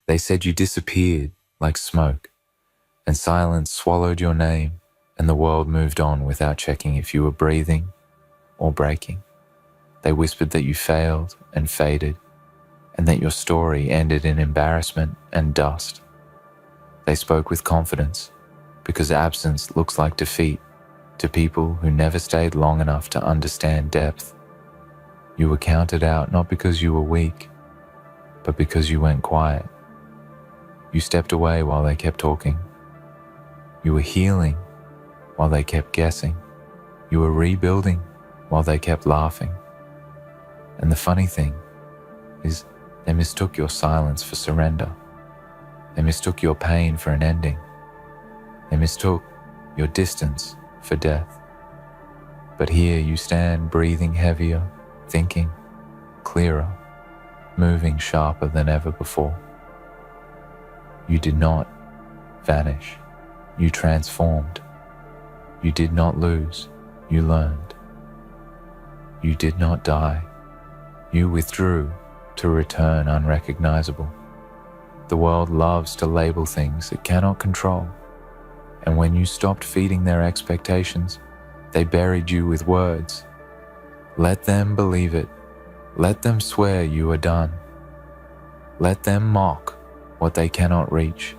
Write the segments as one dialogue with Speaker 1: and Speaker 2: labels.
Speaker 1: They said you disappeared like smoke, and silence swallowed your name, and the world moved on without checking if you were breathing or breaking. They whispered that you failed and faded, and that your story ended in embarrassment and dust. They spoke with confidence, because absence looks like defeat to people who never stayed long enough to understand depth. You were counted out not because you were weak, but because you went quiet. You stepped away while they kept talking. You were healing while they kept guessing. You were rebuilding while they kept laughing. And the funny thing is, they mistook your silence for surrender. They mistook your pain for an ending. They mistook your distance for death. But here you stand, breathing heavier, thinking clearer, moving sharper than ever before. You did not vanish. You transformed. You did not lose. You learned. You did not die. You withdrew to return unrecognizable. The world loves to label things it cannot control, and when you stopped feeding their expectations, they buried you with words. Let them believe it. Let them swear you are done. Let them mock what they cannot reach,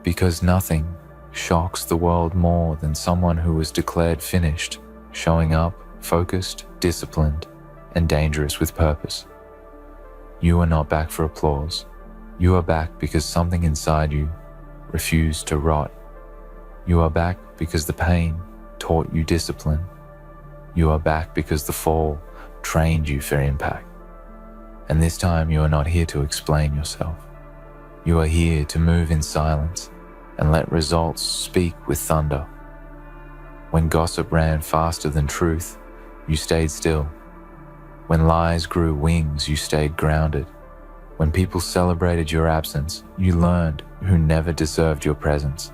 Speaker 1: because nothing shocks the world more than someone who was declared finished, showing up, focused, disciplined, and dangerous with purpose. You are not back for applause. You are back because something inside you refused to rot. You are back because the pain taught you discipline. You are back because the fall trained you for impact. And this time you are not here to explain yourself. You are here to move in silence and let results speak with thunder. When gossip ran faster than truth, you stayed still. When lies grew wings, you stayed grounded. When people celebrated your absence, you learned who never deserved your presence.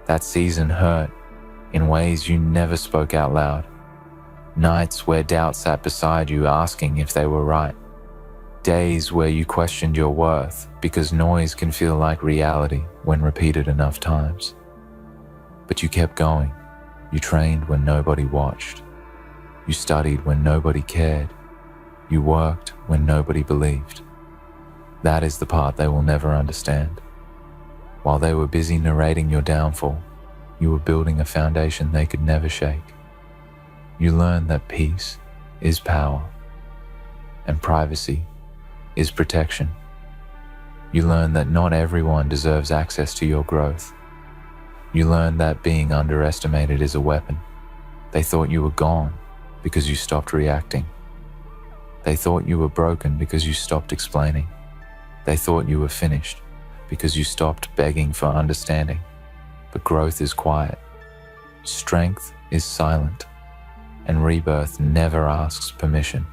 Speaker 1: That season hurt in ways you never spoke out loud. Nights where doubt sat beside you asking if they were right. Days where you questioned your worth because noise can feel like reality when repeated enough times. But you kept going. You trained when nobody watched. You studied when nobody cared. You worked when nobody believed. That is the part they will never understand. While they were busy narrating your downfall, you were building a foundation they could never shake. You learned that peace is power, and privacy is protection. You learned that not everyone deserves access to your growth. You learned that being underestimated is a weapon. They thought you were gone because you stopped reacting. They thought you were broken because you stopped explaining. They thought you were finished because you stopped begging for understanding. But growth is quiet. Strength is silent. And rebirth never asks permission.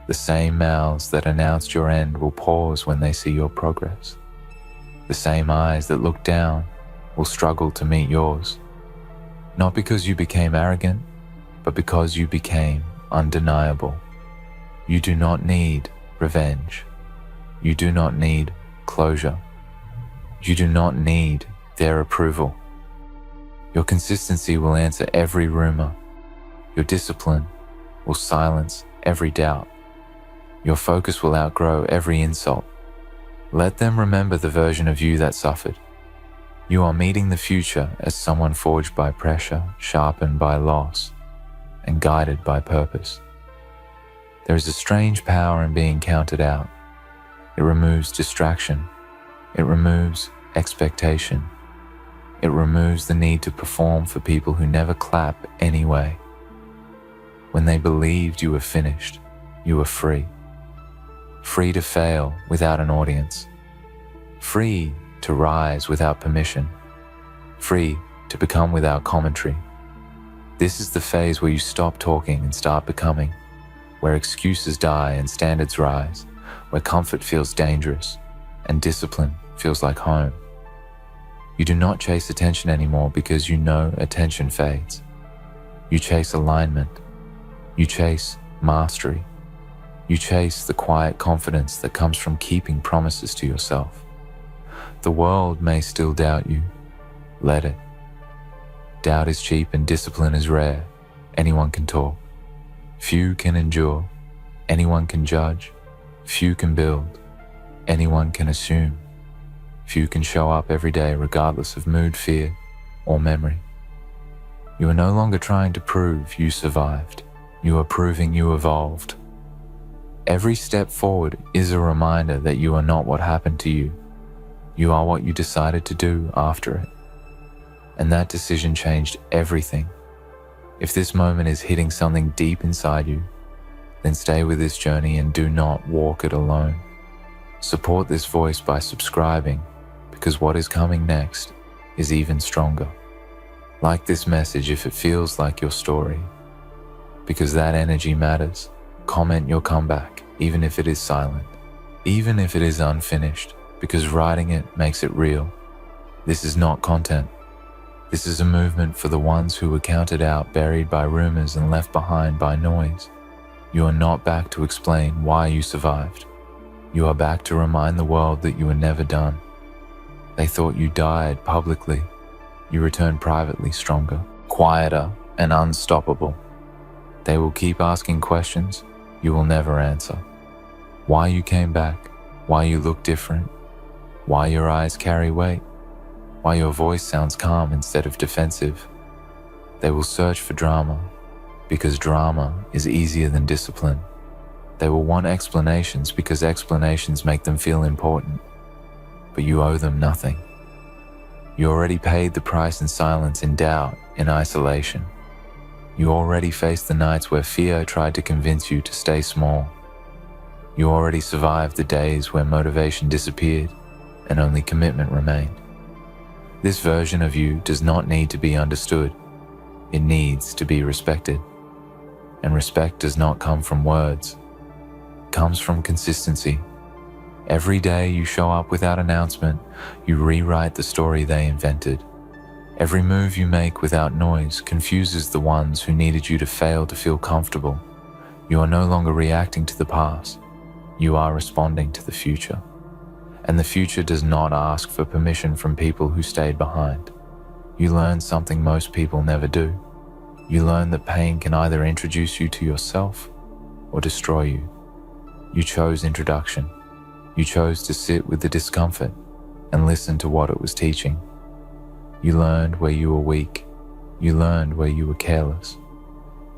Speaker 1: The same mouths that announced your end will pause when they see your progress. The same eyes that look down will struggle to meet yours. Not because you became arrogant, but because you became undeniable. You do not need revenge. You do not need closure. You do not need their approval. Your consistency will answer every rumor. Your discipline will silence every doubt. Your focus will outgrow every insult. Let them remember the version of you that suffered. You are meeting the future as someone forged by pressure, sharpened by loss, and guided by purpose. There is a strange power in being counted out. It removes distraction. It removes expectation. It removes the need to perform for people who never clap anyway. When they believed you were finished, you were free. Free to fail without an audience. Free to rise without permission. Free to become without commentary. This is the phase where you stop talking and start becoming, where excuses die and standards rise, where comfort feels dangerous and discipline feels like home. You do not chase attention anymore because you know attention fades. You chase alignment. You chase mastery. You chase the quiet confidence that comes from keeping promises to yourself. The world may still doubt you. Let it. Doubt is cheap and discipline is rare. Anyone can talk. Few can endure. Anyone can judge. Few can build. Anyone can assume. Few can show up every day regardless of mood, fear, or memory. You are no longer trying to prove you survived. You are proving you evolved. Every step forward is a reminder that you are not what happened to you. You are what you decided to do after it. And that decision changed everything. If this moment is hitting something deep inside you, then stay with this journey and do not walk it alone. Support this voice by subscribing, because what is coming next is even stronger. Like this message if it feels like your story, because that energy matters. Comment your comeback, even if it is silent, even if it is unfinished, because writing it makes it real. This is not content. This is a movement for the ones who were counted out, buried by rumors and left behind by noise. You are not back to explain why you survived. You are back to remind the world that you were never done. They thought you died publicly. You returned privately stronger, quieter, and unstoppable. They will keep asking questions you will never answer. Why you came back, why you look different, why your eyes carry weight, why your voice sounds calm instead of defensive. They will search for drama, because drama is easier than discipline. They will want explanations because explanations make them feel important, but you owe them nothing. You already paid the price in silence, in doubt, in isolation. You already faced the nights where fear tried to convince you to stay small. You already survived the days where motivation disappeared and only commitment remained. This version of you does not need to be understood. It needs to be respected. And respect does not come from words. It comes from consistency. Every day you show up without announcement, you rewrite the story they invented. Every move you make without noise confuses the ones who needed you to fail to feel comfortable. You are no longer reacting to the past. You are responding to the future. And the future does not ask for permission from people who stayed behind. You learn something most people never do. You learn that pain can either introduce you to yourself or destroy you. You chose introduction. You chose to sit with the discomfort and listen to what it was teaching. You learned where you were weak. You learned where you were careless.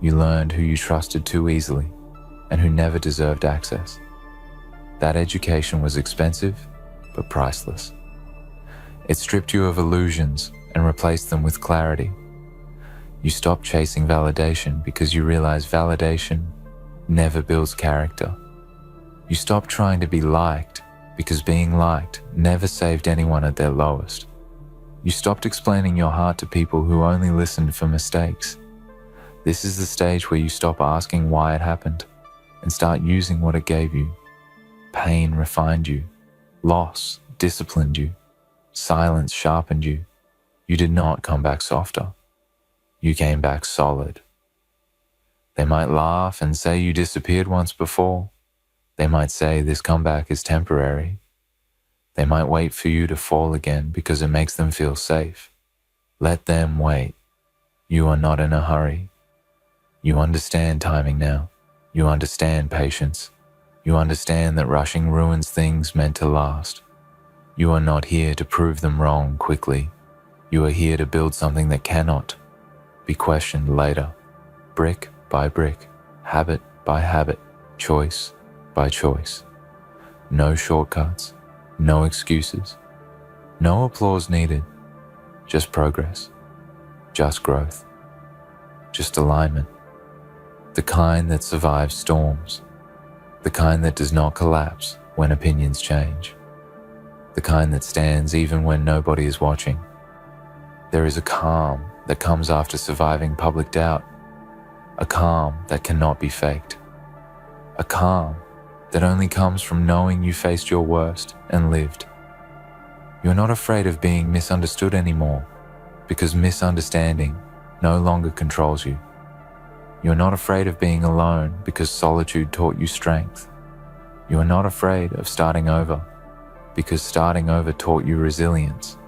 Speaker 1: You learned who you trusted too easily and who never deserved access. That education was expensive, but priceless. It stripped you of illusions and replaced them with clarity. You stopped chasing validation because you realized validation never builds character. You stopped trying to be liked because being liked never saved anyone at their lowest. You stopped explaining your heart to people who only listened for mistakes. This is the stage where you stop asking why it happened and start using what it gave you. Pain refined you. Loss disciplined you. Silence sharpened you. You did not come back softer. You came back solid. They might laugh and say you disappeared once before. They might say this comeback is temporary. They might wait for you to fall again because it makes them feel safe. Let them wait. You are not in a hurry. You understand timing now. You understand patience. You understand that rushing ruins things meant to last. You are not here to prove them wrong quickly. You are here to build something that cannot be questioned later, brick by brick, habit by habit, choice by choice. No shortcuts, no excuses, no applause needed, just progress, just growth, just alignment. The kind that survives storms, the kind that does not collapse when opinions change, the kind that stands even when nobody is watching. There is a calm that comes after surviving public doubt, a calm that cannot be faked, a calm that only comes from knowing you faced your worst and lived. You're not afraid of being misunderstood anymore because misunderstanding no longer controls you. You're not afraid of being alone because solitude taught you strength. You are not afraid of starting over because starting over taught you resilience.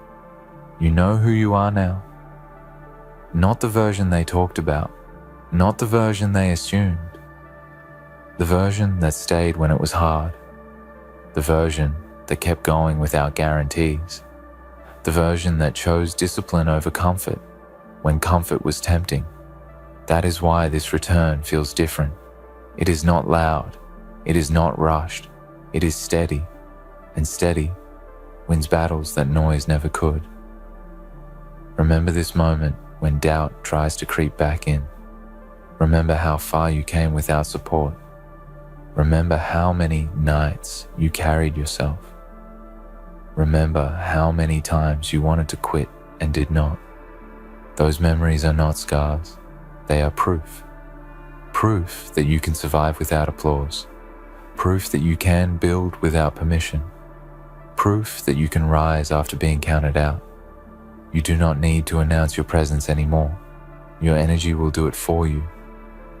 Speaker 1: You know who you are now. Not the version they talked about, not the version they assumed. The version that stayed when it was hard. The version that kept going without guarantees. The version that chose discipline over comfort when comfort was tempting. That is why this return feels different. It is not loud. It is not rushed. It is steady, and steady wins battles that noise never could. Remember this moment when doubt tries to creep back in. Remember how far you came without support. Remember how many nights you carried yourself. Remember how many times you wanted to quit and did not. Those memories are not scars. They are proof. Proof that you can survive without applause. Proof that you can build without permission. Proof that you can rise after being counted out. You do not need to announce your presence anymore. Your energy will do it for you.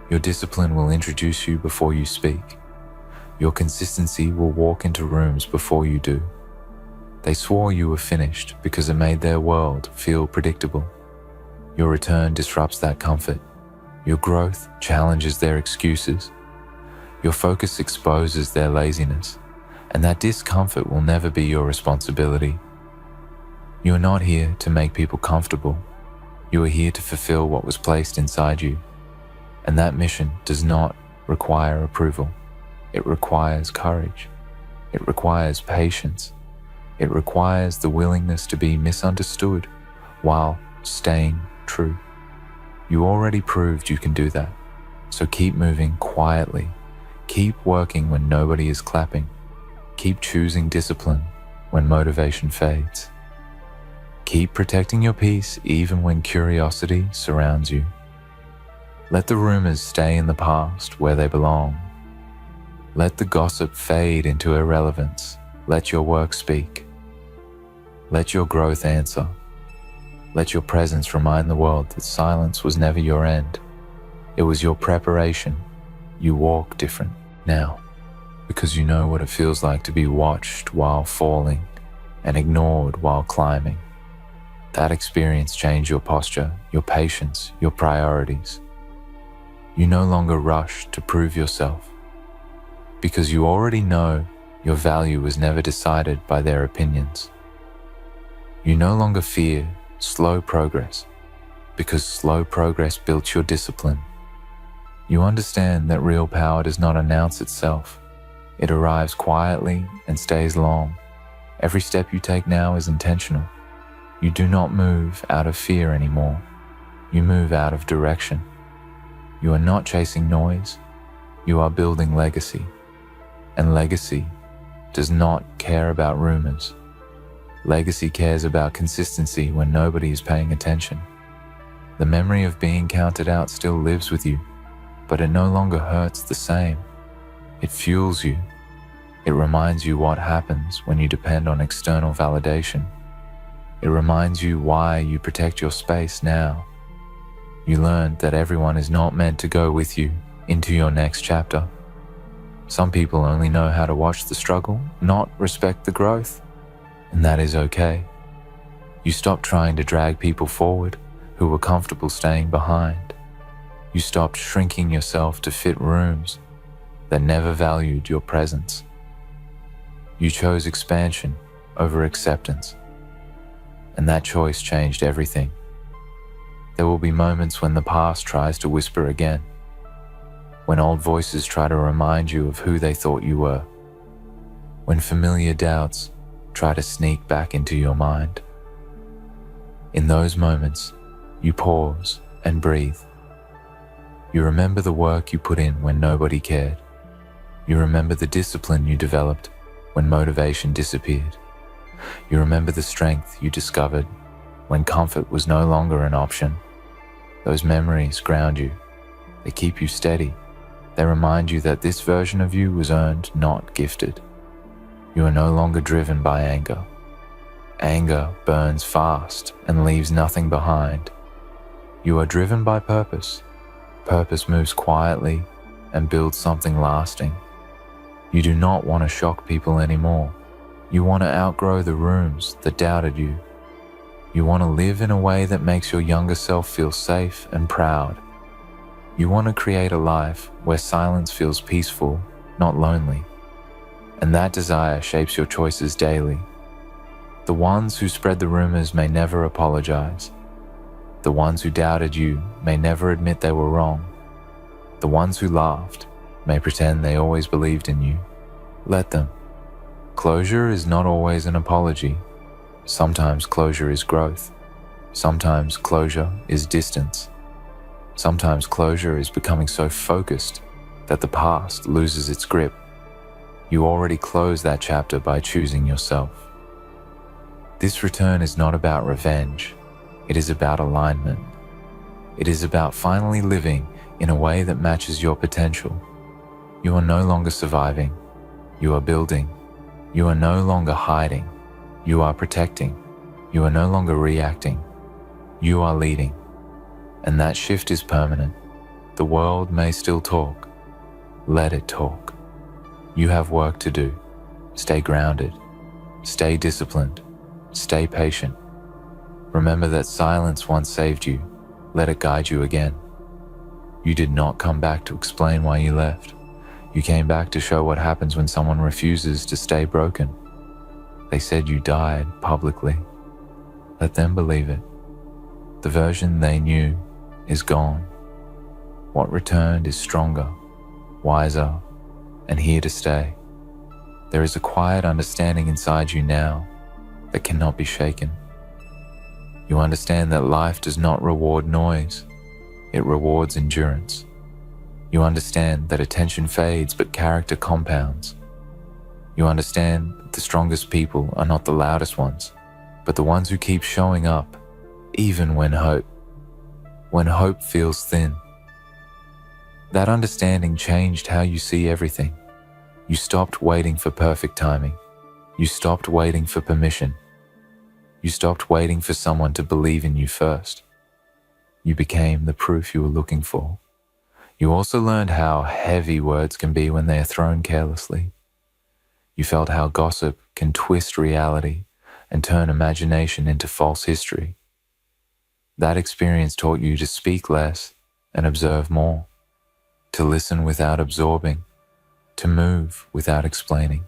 Speaker 1: Your discipline will introduce you before you speak. Your consistency will walk into rooms before you do. They swore you were finished because it made their world feel predictable. Your return disrupts that comfort. Your growth challenges their excuses. Your focus exposes their laziness, and that discomfort will never be your responsibility. You are not here to make people comfortable. You are here to fulfill what was placed inside you, and that mission does not require approval. It requires courage. It requires patience. It requires the willingness to be misunderstood while staying true. You already proved you can do that, so keep moving quietly. Keep working when nobody is clapping. Keep choosing discipline when motivation fades. Keep protecting your peace even when curiosity surrounds you. Let the rumors stay in the past where they belong. Let the gossip fade into irrelevance. Let your work speak. Let your growth answer. Let your presence remind the world that silence was never your end. It was your preparation. You walk different now because you know what it feels like to be watched while falling and ignored while climbing. That experience changed your posture, your patience, your priorities. You no longer rush to prove yourself because you already know your value was never decided by their opinions. You no longer fear slow progress because slow progress built your discipline. You understand that real power does not announce itself. It arrives quietly and stays long. Every step you take now is intentional. You do not move out of fear anymore. You move out of direction. You are not chasing noise. You are building legacy. And legacy does not care about rumors. Legacy cares about consistency when nobody is paying attention. The memory of being counted out still lives with you, but it no longer hurts the same. It fuels you. It reminds you what happens when you depend on external validation. It reminds you why you protect your space now. You learned that everyone is not meant to go with you into your next chapter. Some people only know how to watch the struggle, not respect the growth, and that is okay. You stopped trying to drag people forward who were comfortable staying behind. You stopped shrinking yourself to fit rooms that never valued your presence. You chose expansion over acceptance, and that choice changed everything. There will be moments when the past tries to whisper again, when old voices try to remind you of who they thought you were, when familiar doubts try to sneak back into your mind. In those moments, you pause and breathe. You remember the work you put in when nobody cared. You remember the discipline you developed when motivation disappeared. You remember the strength you discovered when comfort was no longer an option. Those memories ground you. They keep you steady. They remind you that this version of you was earned, not gifted. You are no longer driven by anger. Anger burns fast and leaves nothing behind. You are driven by purpose. Purpose moves quietly and builds something lasting. You do not want to shock people anymore. You want to outgrow the rooms that doubted you. You want to live in a way that makes your younger self feel safe and proud. You want to create a life where silence feels peaceful, not lonely. And that desire shapes your choices daily. The ones who spread the rumors may never apologize. The ones who doubted you may never admit they were wrong. The ones who laughed may pretend they always believed in you. Let them. Closure is not always an apology. Sometimes closure is growth. Sometimes closure is distance. Sometimes closure is becoming so focused that the past loses its grip. You already closed that chapter by choosing yourself. This return is not about revenge. It is about alignment. It is about finally living in a way that matches your potential. You are no longer surviving. You are building. You are no longer hiding. You are protecting. You are no longer reacting. You are leading. And that shift is permanent. The world may still talk. Let it talk. You have work to do. Stay grounded. Stay disciplined. Stay patient. Remember that silence once saved you. Let it guide you again. You did not come back to explain why you left. You came back to show what happens when someone refuses to stay broken. They said you died publicly. Let them believe it. The version they knew is gone. What returned is stronger, wiser, and here to stay. There is a quiet understanding inside you now that cannot be shaken. You understand that life does not reward noise, it rewards endurance. You understand that attention fades but character compounds. You understand that the strongest people are not the loudest ones, but the ones who keep showing up, even when hope feels thin. That understanding changed how you see everything. You stopped waiting for perfect timing. You stopped waiting for permission. You stopped waiting for someone to believe in you first. You became the proof you were looking for. You also learned how heavy words can be when they are thrown carelessly. You felt how gossip can twist reality and turn imagination into false history. That experience taught you to speak less and observe more, to listen without absorbing, to move without explaining.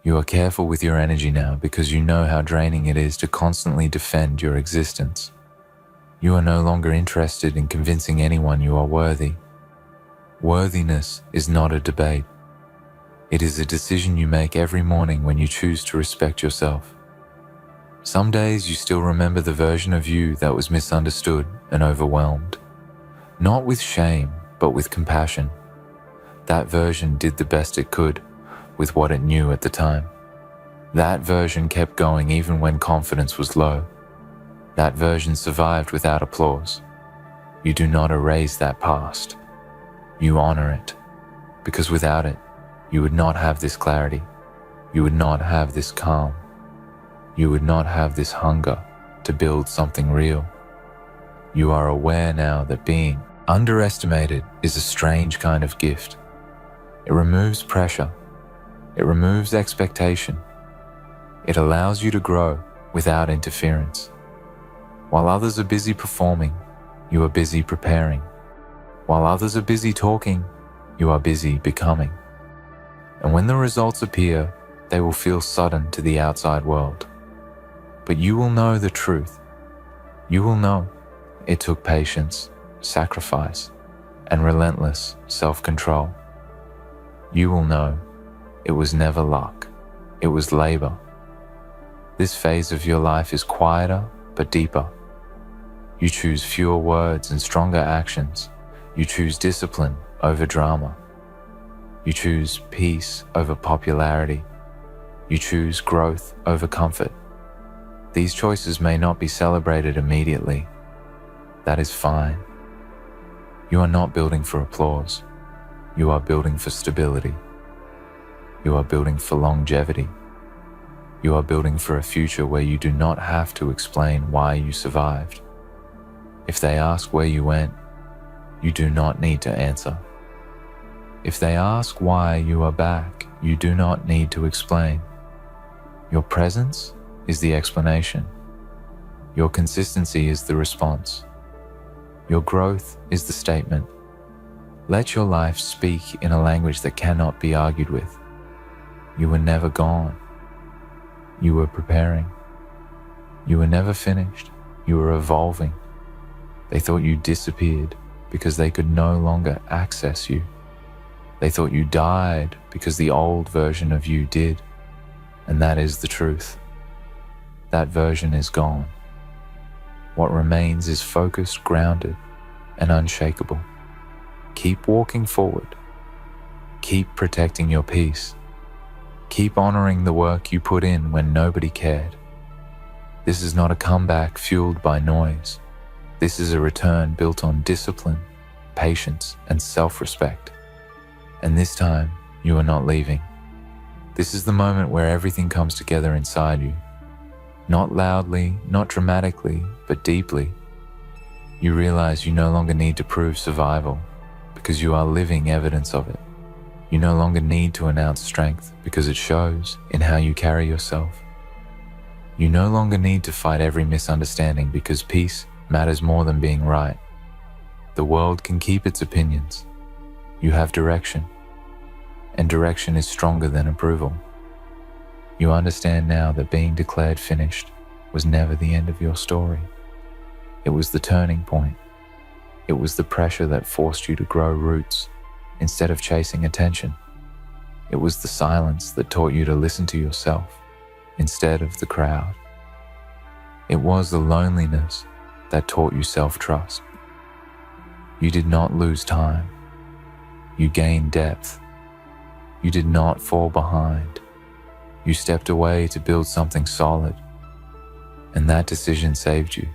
Speaker 1: You are careful with your energy now because you know how draining it is to constantly defend your existence. You are no longer interested in convincing anyone you are worthy. Worthiness is not a debate. It is a decision you make every morning when you choose to respect yourself. Some days you still remember the version of you that was misunderstood and overwhelmed. Not with shame, but with compassion. That version did the best it could with what it knew at the time. That version kept going even when confidence was low. That version survived without applause. You do not erase that past. You honor it, because without it, you would not have this clarity. You would not have this calm. You would not have this hunger to build something real. You are aware now that being underestimated is a strange kind of gift. It removes pressure. It removes expectation. It allows you to grow without interference. While others are busy performing, you are busy preparing. While others are busy talking, you are busy becoming. And when the results appear, they will feel sudden to the outside world. But you will know the truth. You will know it took patience, sacrifice, and relentless self-control. You will know it was never luck. It was labor. This phase of your life is quieter but deeper. You choose fewer words and stronger actions. You choose discipline over drama. You choose peace over popularity. You choose growth over comfort. These choices may not be celebrated immediately. That is fine. You are not building for applause. You are building for stability. You are building for longevity. You are building for a future where you do not have to explain why you survived. If they ask where you went, you do not need to answer. If they ask why you are back, you do not need to explain. Your presence is the explanation. Your consistency is the response. Your growth is the statement. Let your life speak in a language that cannot be argued with. You were never gone. You were preparing. You were never finished. You were evolving. They thought you disappeared because they could no longer access you. They thought you died because the old version of you did. And that is the truth. That version is gone. What remains is focused, grounded, and unshakable. Keep walking forward. Keep protecting your peace. Keep honoring the work you put in when nobody cared. This is not a comeback fueled by noise. This is a return built on discipline, patience, and self-respect. And this time, you are not leaving. This is the moment where everything comes together inside you. Not loudly, not dramatically, but deeply. You realize you no longer need to prove survival because you are living evidence of it. You no longer need to announce strength because it shows in how you carry yourself. You no longer need to fight every misunderstanding because peace matters more than being right. The world can keep its opinions. You have direction, and direction is stronger than approval. You understand now that being declared finished was never the end of your story. It was the turning point. It was the pressure that forced you to grow roots instead of chasing attention. It was the silence that taught you to listen to yourself instead of the crowd. It was the loneliness that taught you self-trust. You did not lose time. You gained depth. You did not fall behind. You stepped away to build something solid, and that decision saved you.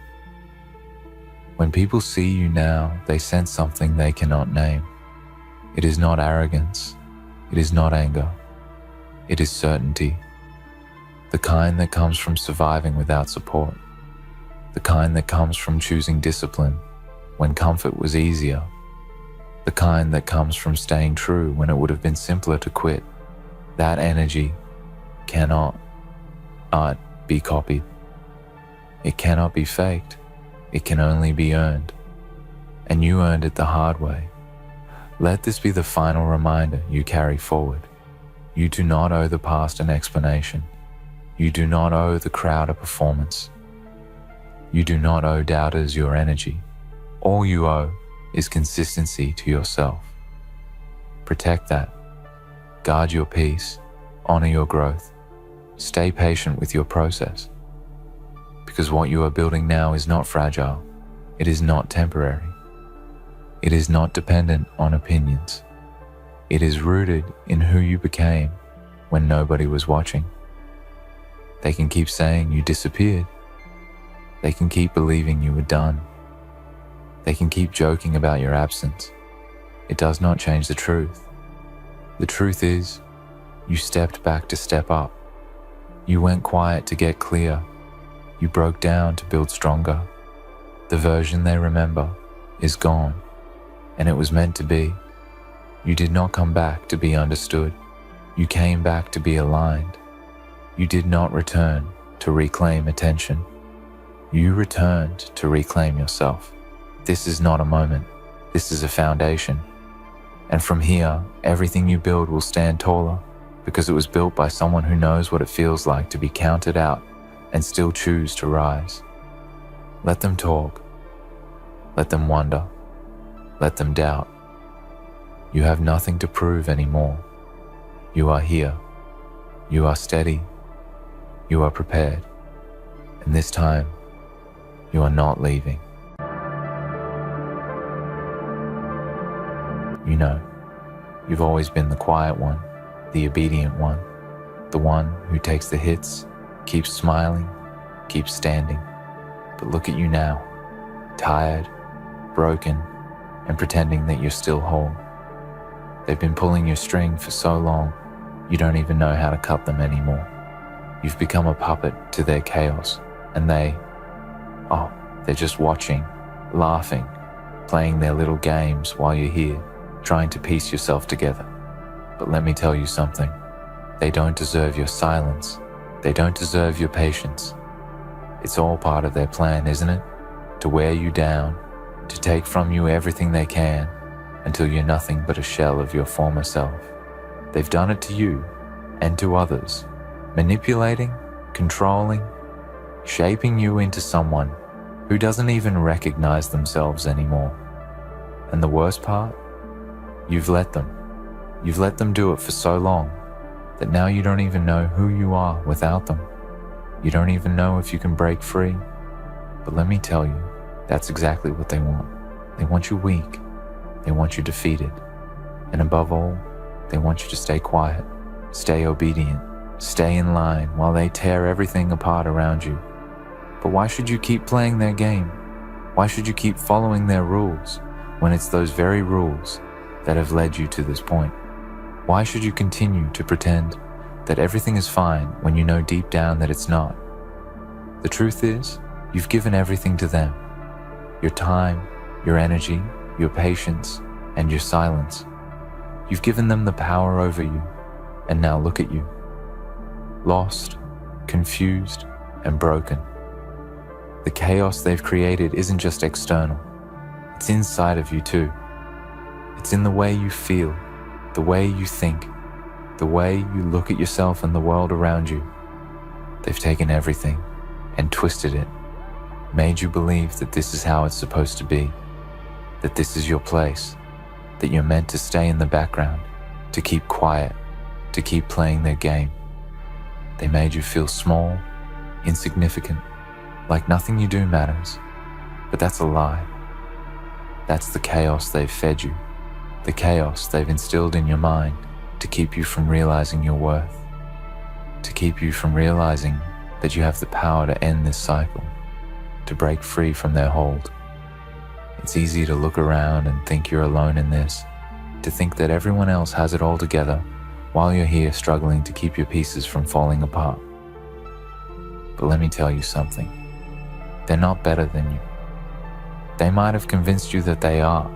Speaker 1: When people see you now, they sense something they cannot name. It is not arrogance. It is not anger. It is certainty. The kind that comes from surviving without support. The kind that comes from choosing discipline when comfort was easier. The kind that comes from staying true when it would have been simpler to quit. That energy cannot be copied. It cannot be faked. It can only be earned. And you earned it the hard way. Let this be the final reminder you carry forward. You do not owe the past an explanation. You do not owe the crowd a performance. You do not owe doubters your energy. All you owe is consistency to yourself. Protect that. Guard your peace. Honor your growth. Stay patient with your process. Because what you are building now is not fragile. It is not temporary. It is not dependent on opinions. It is rooted in who you became when nobody was watching. They can keep saying you disappeared. They can keep believing you were done. They can keep joking about your absence. It does not change the truth. The truth is, you stepped back to step up. You went quiet to get clear. You broke down to build stronger. The version they remember is gone, and it was meant to be. You did not come back to be understood. You came back to be aligned. You did not return to reclaim attention. You returned to reclaim yourself. This is not a moment. This is a foundation. And from here, everything you build will stand taller because it was built by someone who knows what it feels like to be counted out and still choose to rise. Let them talk. Let them wonder. Let them doubt. You have nothing to prove anymore. You are here. You are steady. You are prepared. And this time, you are not leaving. You know, you've always been the quiet one, the obedient one, the one who takes the hits, keeps smiling, keeps standing. But look at you now, tired, broken, and pretending that you're still whole. They've been pulling your string for so long, you don't even know how to cut them anymore. You've become a puppet to their chaos, and they're just watching, laughing, playing their little games while you're here, trying to piece yourself together. But let me tell you something. They don't deserve your silence. They don't deserve your patience. It's all part of their plan, isn't it? To wear you down, to take from you everything they can, until you're nothing but a shell of your former self. They've done it to you and to others, manipulating, controlling, shaping you into someone who doesn't even recognize themselves anymore. And the worst part? You've let them. You've let them do it for so long that now you don't even know who you are without them. You don't even know if you can break free. But let me tell you, that's exactly what they want. They want you weak. They want you defeated. And above all, they want you to stay quiet, stay obedient, stay in line while they tear everything apart around you. But why should you keep playing their game? Why should you keep following their rules when it's those very rules that have led you to this point? Why should you continue to pretend that everything is fine when you know deep down that it's not? The truth is, you've given everything to them. Your time, your energy, your patience, and your silence. You've given them the power over you, and now look at you. Lost, confused, and broken. The chaos they've created isn't just external. It's inside of you too. It's in the way you feel, the way you think, the way you look at yourself and the world around you. They've taken everything and twisted it, made you believe that this is how it's supposed to be, that this is your place, that you're meant to stay in the background, to keep quiet, to keep playing their game. They made you feel small, insignificant, like nothing you do matters. But that's a lie. That's the chaos they've fed you, the chaos they've instilled in your mind to keep you from realizing your worth, to keep you from realizing that you have the power to end this cycle, to break free from their hold. It's easy to look around and think you're alone in this, to think that everyone else has it all together while you're here struggling to keep your pieces from falling apart. But let me tell you something. They're not better than you. They might have convinced you that they are,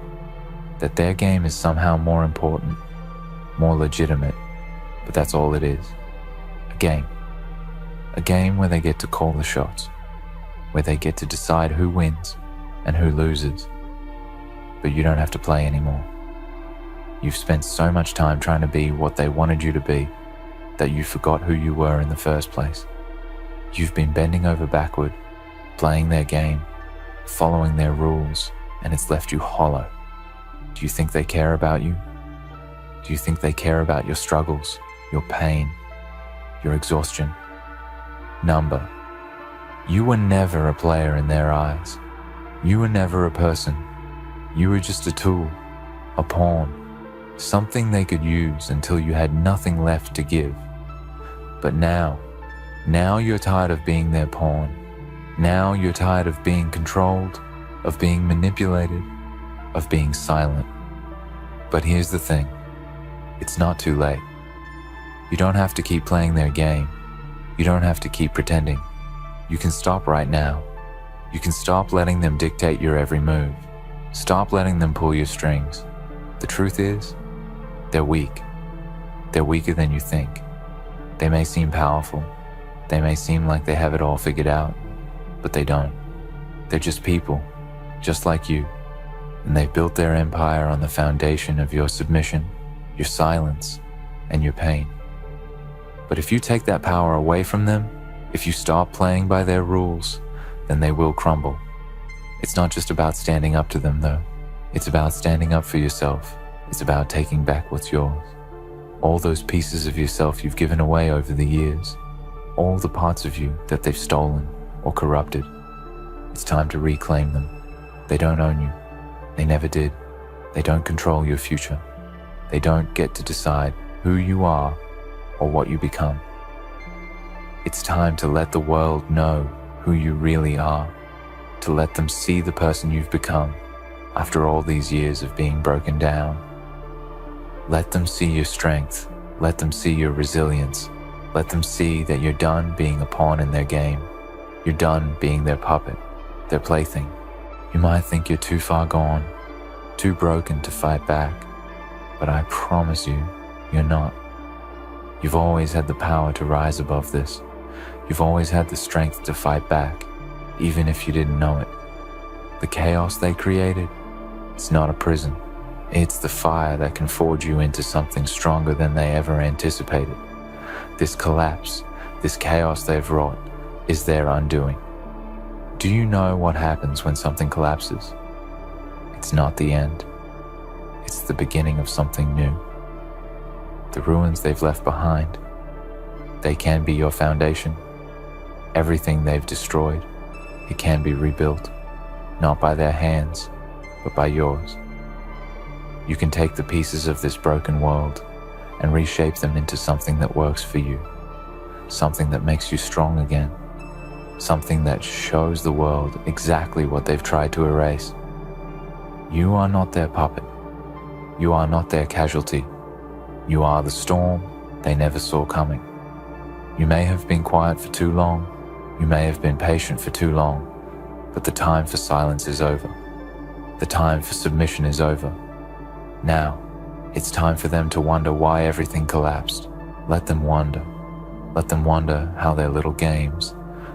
Speaker 1: that their game is somehow more important, more legitimate, but that's all it is. A game. A game where they get to call the shots, where they get to decide who wins and who loses. But you don't have to play anymore. You've spent so much time trying to be what they wanted you to be that you forgot who you were in the first place. You've been bending over backward, playing their game, following their rules, and it's left you hollow. Do you think they care about you? Do you think they care about your struggles, your pain, your exhaustion? Number. You were never a player in their eyes. You were never a person. You were just a tool, a pawn, something they could use until you had nothing left to give. But now you're tired of being their pawn. Now you're tired of being controlled, of being manipulated, of being silent. But here's the thing. It's not too late. You don't have to keep playing their game. You don't have to keep pretending. You can stop right now. You can stop letting them dictate your every move. Stop letting them pull your strings. The truth is, they're weak. They're weaker than you think. They may seem powerful. They may seem like they have it all figured out, but they don't. They're just people, just like you, and they've built their empire on the foundation of your submission, your silence, and your pain. But if you take that power away from them, if you stop playing by their rules, then they will crumble. It's not just about standing up to them, though. It's about standing up for yourself. It's about taking back what's yours. All those pieces of yourself you've given away over the years, all the parts of you that they've stolen or corrupted. It's time to reclaim them. They don't own you. They never did. They don't control your future. They don't get to decide who you are or what you become. It's time to let the world know who you really are, to let them see the person you've become after all these years of being broken down. Let them see your strength. Let them see your resilience. Let them see that you're done being a pawn in their game. You're done being their puppet, their plaything. You might think you're too far gone, too broken to fight back, but I promise you, you're not. You've always had the power to rise above this, You've always had the strength to fight back, even if you didn't know it. The chaos they created, it's not a prison. It's the fire that can forge you into something stronger than they ever anticipated. This collapse, this chaos they've wrought, is their undoing. Do you know what happens when something collapses? It's not the end. It's the beginning of something new. The ruins they've left behind, they can be your foundation. Everything they've destroyed, it can be rebuilt, not by their hands, but by yours. You can take the pieces of this broken world and reshape them into something that works for you, something that makes you strong again, something that shows the world exactly what they've tried to erase. You are not their puppet. You are not their casualty. You are the storm they never saw coming. You may have been quiet for too long. You may have been patient for too long, but the time for silence is over. The time for submission is over. Now, it's time for them to wonder why everything collapsed. Let them wonder. Let them wonder how their little games,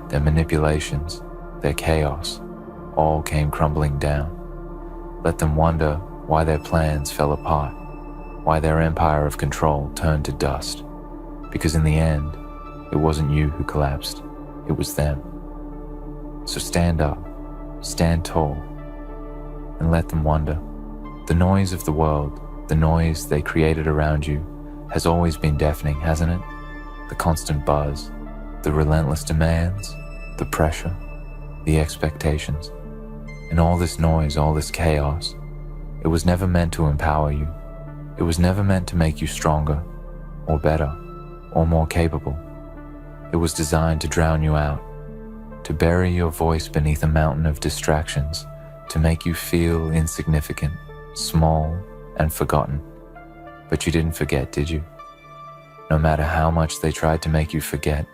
Speaker 1: their manipulations, their chaos, all came crumbling down. Let them wonder why their plans fell apart, why their empire of control turned to dust. Because in the end, it wasn't you who collapsed, it was them. So stand up, stand tall, and let them wonder. The noise of the world, the noise they created around you, has always been deafening, hasn't it? The constant buzz, the relentless demands, the pressure, the expectations, and all this noise, all this chaos. It was never meant to empower you. It was never meant to make you stronger, or better, or more capable. It was designed to drown you out, to bury your voice beneath a mountain of distractions, to make you feel insignificant, small, and forgotten. But you didn't forget, did you? No matter how much they tried to make you forget,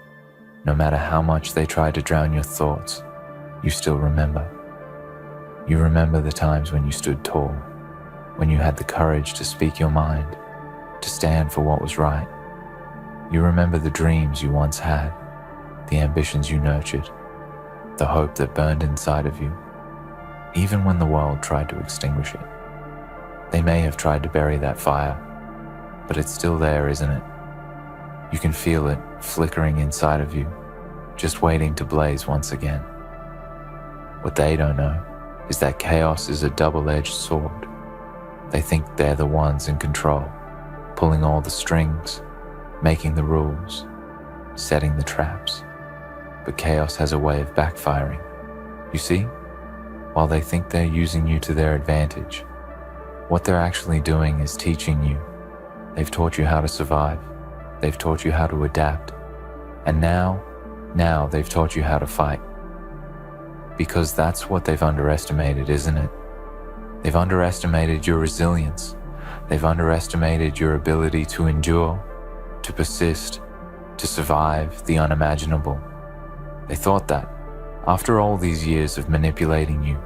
Speaker 1: no matter how much they tried to drown your thoughts, you still remember. You remember the times when you stood tall, when you had the courage to speak your mind, to stand for what was right. You remember the dreams you once had, the ambitions you nurtured, the hope that burned inside of you, even when the world tried to extinguish it. They may have tried to bury that fire, but it's still there, isn't it? You can feel it flickering inside of you, just waiting to blaze once again. What they don't know is that chaos is a double-edged sword. They think they're the ones in control, pulling all the strings, making the rules, setting the traps. But chaos has a way of backfiring. You see, while they think they're using you to their advantage, what they're actually doing is teaching you. They've taught you how to survive. They've taught you how to adapt. And now they've taught you how to fight. Because that's what they've underestimated, isn't it? They've underestimated your resilience. They've underestimated your ability to endure, to persist, to survive the unimaginable. They thought that, after all these years of manipulating you,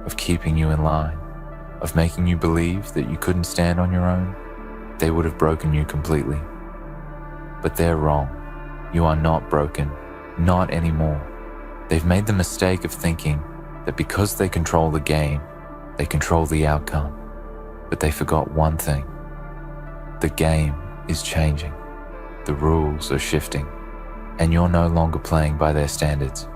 Speaker 1: of keeping you in line, of making you believe that you couldn't stand on your own, they would have broken you completely. But they're wrong. You are not broken, not anymore. They've made the mistake of thinking that because they control the game, they control the outcome. But they forgot one thing. The game is changing. The rules are shifting. And you're no longer playing by their standards.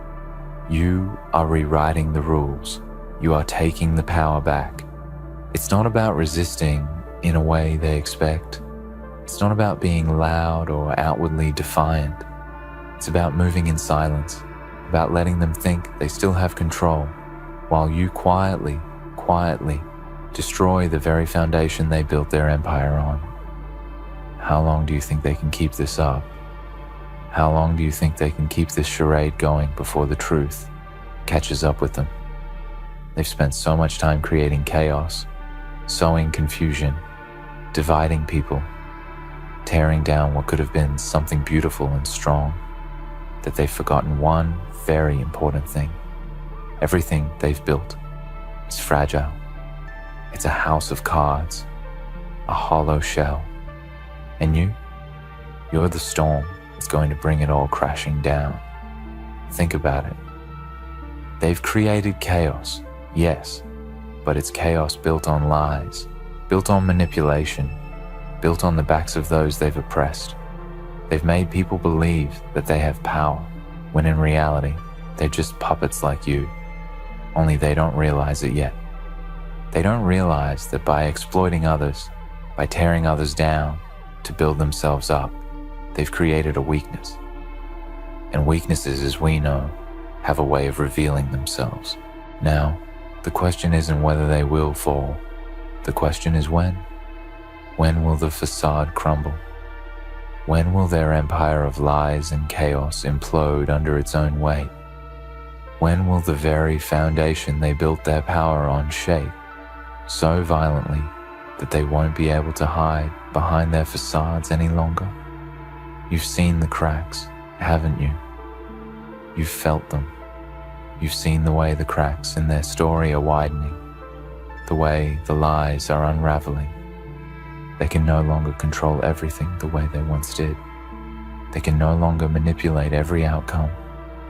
Speaker 1: You are rewriting the rules. You are taking the power back. It's not about resisting in a way they expect. It's not about being loud or outwardly defiant. It's about moving in silence, about letting them think they still have control, while you quietly destroy the very foundation they built their empire on. How long do you think they can keep this up? How long do you think they can keep this charade going before the truth catches up with them? They've spent so much time creating chaos, sowing confusion, dividing people, tearing down what could have been something beautiful and strong, that they've forgotten one very important thing. Everything they've built is fragile. It's a house of cards, a hollow shell. And you're the storm that's going to bring it all crashing down. Think about it. They've created chaos, yes, but it's chaos built on lies, built on manipulation, built on the backs of those they've oppressed. They've made people believe that they have power, when in reality, they're just puppets like you, only they don't realize it yet. They don't realize that by exploiting others, by tearing others down to build themselves up, they've created a weakness. And weaknesses, as we know, have a way of revealing themselves. Now, the question isn't whether they will fall. The question is when. When will the facade crumble? When will their empire of lies and chaos implode under its own weight? When will the very foundation they built their power on shake so violently that they won't be able to hide behind their facades any longer? You've seen the cracks, haven't you? You've felt them. You've seen the way the cracks in their story are widening, the way the lies are unraveling. They can no longer control everything the way they once did. They can no longer manipulate every outcome,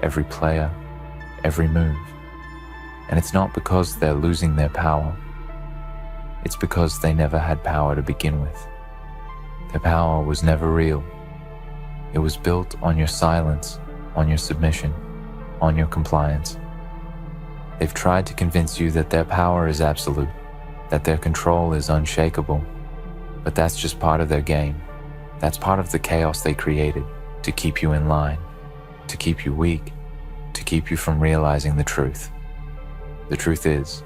Speaker 1: every player, every move. And it's not because they're losing their power. It's because they never had power to begin with. Their power was never real. It was built on your silence, on your submission, on your compliance. They've tried to convince you that their power is absolute, that their control is unshakable, but that's just part of their game. That's part of the chaos they created to keep you in line, to keep you weak, to keep you from realizing the truth. The truth is,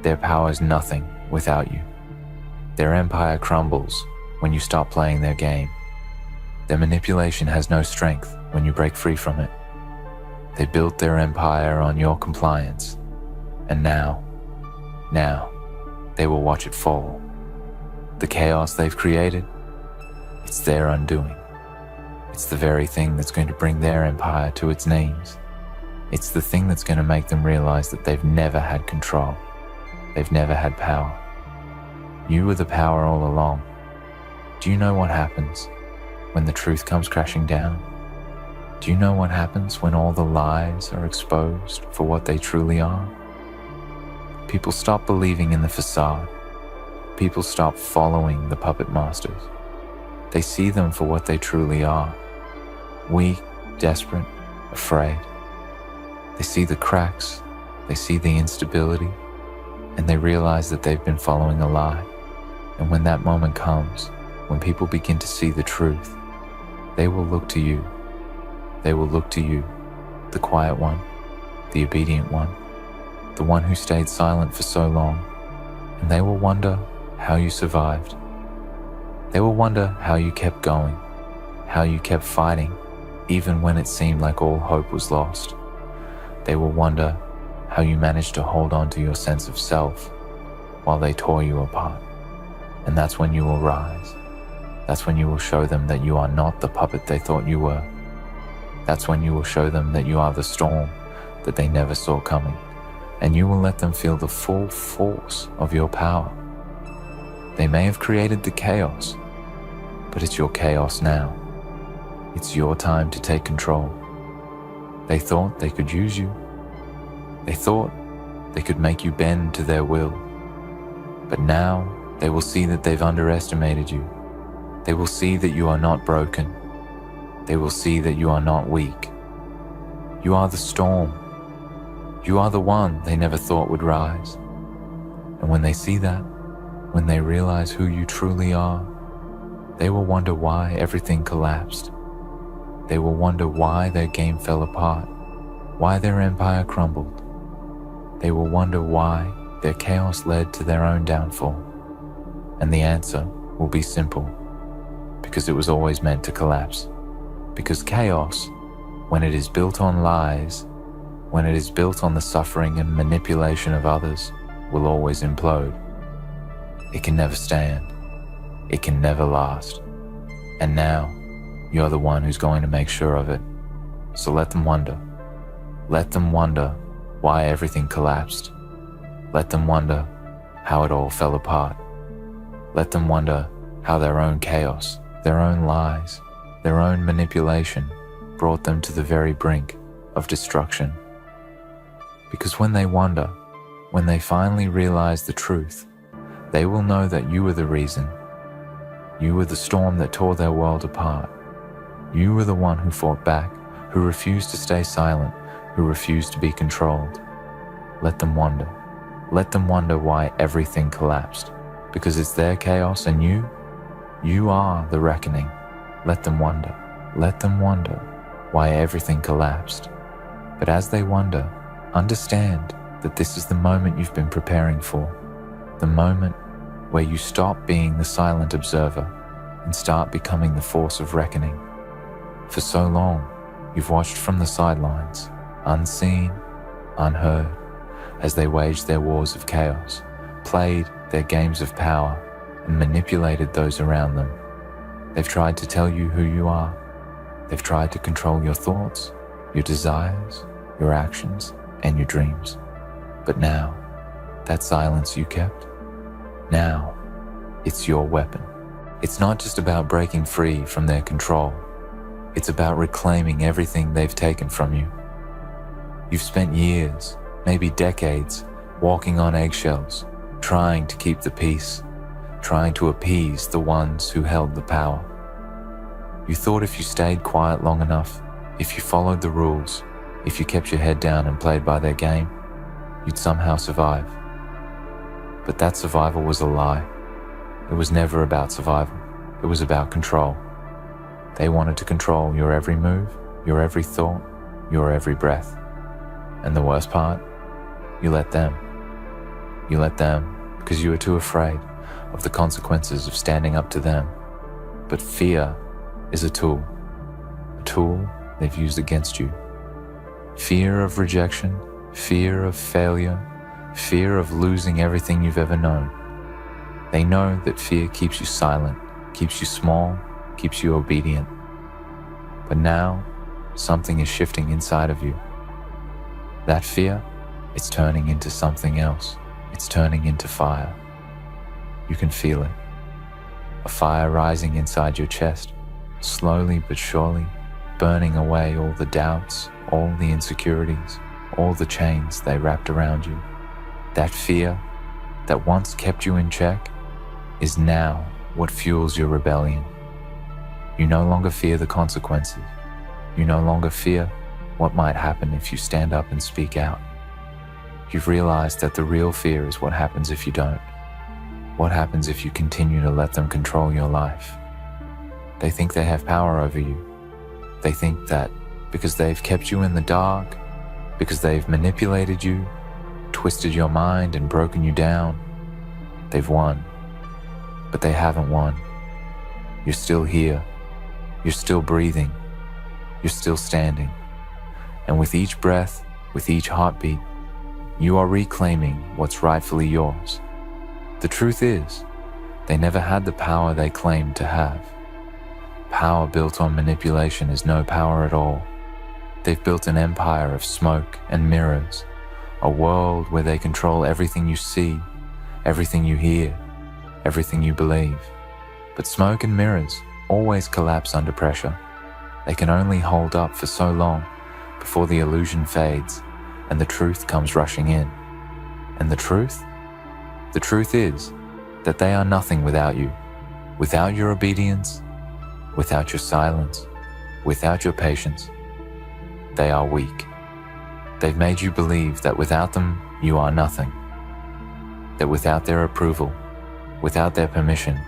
Speaker 1: their power is nothing without you. Their empire crumbles when you stop playing their game. Their manipulation has no strength when you break free from it. They built their empire on your compliance, and now, they will watch it fall. The chaos they've created, it's their undoing. It's the very thing that's going to bring their empire to its knees. It's the thing that's going to make them realize that they've never had control. They've never had power. You were the power all along. Do you know what happens when the truth comes crashing down? Do you know what happens when all the lies are exposed for what they truly are? People stop believing in the facade. People stop following the puppet masters. They see them for what they truly are. Weak, desperate, afraid. They see the cracks, they see the instability, and they realize that they've been following a lie. And when that moment comes, when people begin to see the truth, they will look to you. They will look to you, the quiet one, the obedient one, the one who stayed silent for so long, and they will wonder how you survived. They will wonder how you kept going, how you kept fighting, even when it seemed like all hope was lost. They will wonder how you managed to hold on to your sense of self while they tore you apart. And that's when you will rise. That's when you will show them that you are not the puppet they thought you were. That's when you will show them that you are the storm that they never saw coming. And you will let them feel the full force of your power. They may have created the chaos, but it's your chaos now. It's your time to take control. They thought they could use you. They thought they could make you bend to their will. But now they will see that they've underestimated you. They will see that you are not broken. They will see that you are not weak. You are the storm. You are the one they never thought would rise. And when they see that, when they realize who you truly are, they will wonder why everything collapsed. They will wonder why their game fell apart, why their empire crumbled. They will wonder why their chaos led to their own downfall. And the answer will be simple, because it was always meant to collapse. Because chaos, when it is built on lies, when it is built on the suffering and manipulation of others, will always implode. It can never stand. It can never last. And now, you're the one who's going to make sure of it. So let them wonder. Let them wonder why everything collapsed. Let them wonder how it all fell apart. Let them wonder how their own chaos, their own lies, their own manipulation brought them to the very brink of destruction. Because when they wonder, when they finally realize the truth, they will know that you were the reason. You were the storm that tore their world apart. You were the one who fought back, who refused to stay silent, who refused to be controlled. Let them wonder. Let them wonder why everything collapsed. Because it's their chaos and you are the reckoning. Let them wonder. Let them wonder why everything collapsed. But as they wonder, understand that this is the moment you've been preparing for. The moment where you stop being the silent observer and start becoming the force of reckoning. For so long, you've watched from the sidelines, unseen, unheard, as they waged their wars of chaos, played their games of power, and manipulated those around them. They've tried to tell you who you are. They've tried to control your thoughts, your desires, your actions, and your dreams. But now, that silence you kept, now, it's your weapon. It's not just about breaking free from their control. It's about reclaiming everything they've taken from you. You've spent years, maybe decades, walking on eggshells, trying to keep the peace, trying to appease the ones who held the power. You thought if you stayed quiet long enough, if you followed the rules, if you kept your head down and played by their game, you'd somehow survive. But that survival was a lie. It was never about survival. It was about control. They wanted to control your every move, your every thought, your every breath. And the worst part, you let them. You let them because you were too afraid of the consequences of standing up to them. But fear is a tool they've used against you. Fear of rejection, fear of failure, fear of losing everything you've ever known. They know that fear keeps you silent, keeps you small, keeps you obedient. But now, something is shifting inside of you. That fear, it's turning into something else. It's turning into fire. You can feel it. A fire rising inside your chest, slowly but surely, burning away all the doubts, all the insecurities, all the chains they wrapped around you. That fear that once kept you in check is now what fuels your rebellion. You no longer fear the consequences. You no longer fear what might happen if you stand up and speak out. You've realized that the real fear is what happens if you don't. What happens if you continue to let them control your life? They think they have power over you. They think that because they've kept you in the dark, because they've manipulated you, twisted your mind and broken you down, they've won. But they haven't won. You're still here. You're still breathing. You're still standing. And with each breath, with each heartbeat, you are reclaiming what's rightfully yours. The truth is, they never had the power they claimed to have. Power built on manipulation is no power at all. They've built an empire of smoke and mirrors, a world where they control everything you see, everything you hear, everything you believe. But smoke and mirrors always collapse under pressure. They can only hold up for so long before the illusion fades and the truth comes rushing in. And the truth? The truth is that they are nothing without you, without your obedience, without your silence, without your patience. They are weak. They've made you believe that without them, you are nothing. That without their approval, without their permission,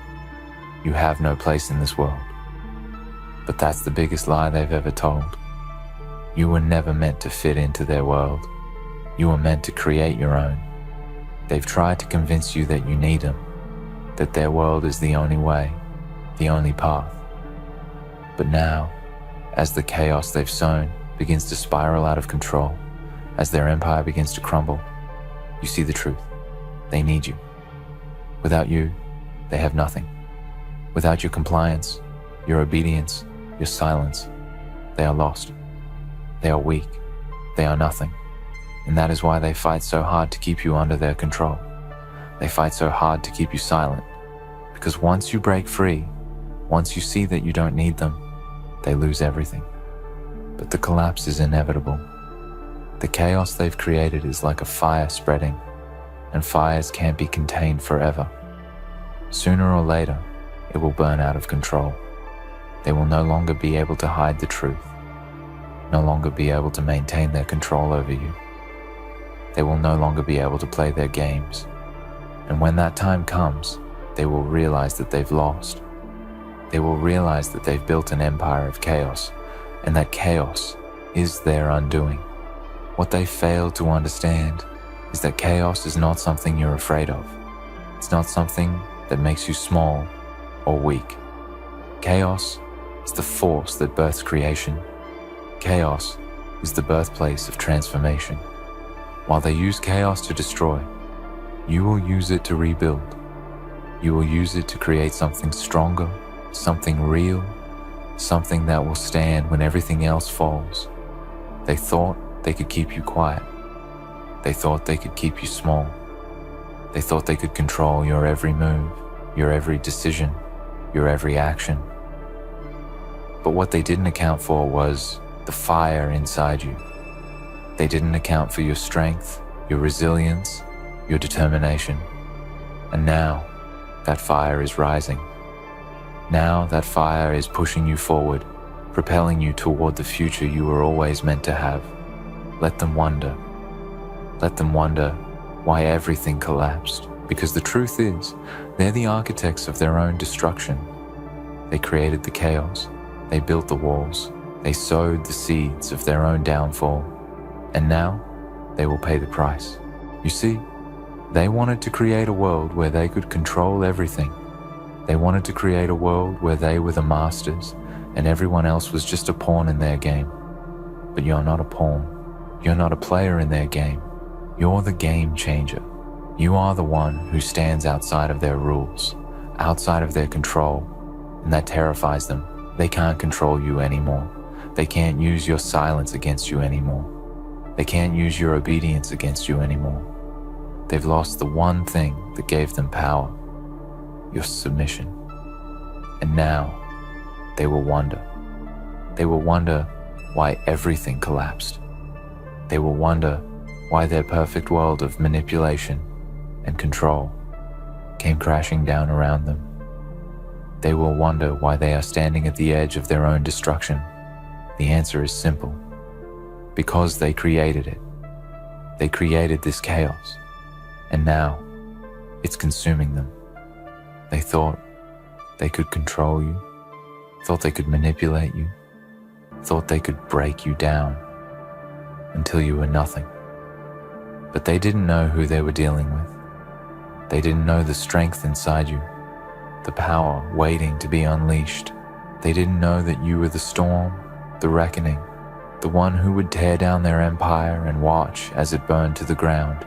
Speaker 1: you have no place in this world. But that's the biggest lie they've ever told. You were never meant to fit into their world. You were meant to create your own. They've tried to convince you that you need them, that their world is the only way, the only path. But now, as the chaos they've sown begins to spiral out of control, as their empire begins to crumble, you see the truth. They need you. Without you, they have nothing. Without your compliance, your obedience, your silence, they are lost. They are weak. They are nothing. And that is why they fight so hard to keep you under their control. They fight so hard to keep you silent. Because once you break free, once you see that you don't need them, they lose everything. But the collapse is inevitable. The chaos they've created is like a fire spreading, and fires can't be contained forever. Sooner or later, it will burn out of control. They will no longer be able to hide the truth, no longer be able to maintain their control over you. They will no longer be able to play their games. And when that time comes, they will realize that they've lost. They will realize that they've built an empire of chaos, and that chaos is their undoing. What they fail to understand is that chaos is not something you're afraid of. It's not something that makes you small or weak. Chaos is the force that births creation. Chaos is the birthplace of transformation. While they use chaos to destroy, you will use it to rebuild. You will use it to create something stronger, something real, something that will stand when everything else falls. They thought they could keep you quiet. They thought they could keep you small. They thought they could control your every move, your every decision, your every action. But what they didn't account for was the fire inside you. They didn't account for your strength, your resilience, your determination. And now, that fire is rising. Now that fire is pushing you forward, propelling you toward the future you were always meant to have. Let them wonder. Let them wonder why everything collapsed. Because the truth is, they're the architects of their own destruction. They created the chaos. They built the walls. They sowed the seeds of their own downfall. And now, they will pay the price. You see, they wanted to create a world where they could control everything. They wanted to create a world where they were the masters and everyone else was just a pawn in their game. But you're not a pawn. You're not a player in their game. You're the game changer. You are the one who stands outside of their rules, outside of their control, and that terrifies them. They can't control you anymore. They can't use your silence against you anymore. They can't use your obedience against you anymore. They've lost the one thing that gave them power, your submission. And now, they will wonder. They will wonder why everything collapsed. They will wonder why their perfect world of manipulation and control came crashing down around them. They will wonder why they are standing at the edge of their own destruction. The answer is simple. Because they created it. They created this chaos. And now, it's consuming them. They thought they could control you, thought they could manipulate you, thought they could break you down until you were nothing. But they didn't know who they were dealing with. They didn't know the strength inside you, the power waiting to be unleashed. They didn't know that you were the storm, the reckoning, the one who would tear down their empire and watch as it burned to the ground.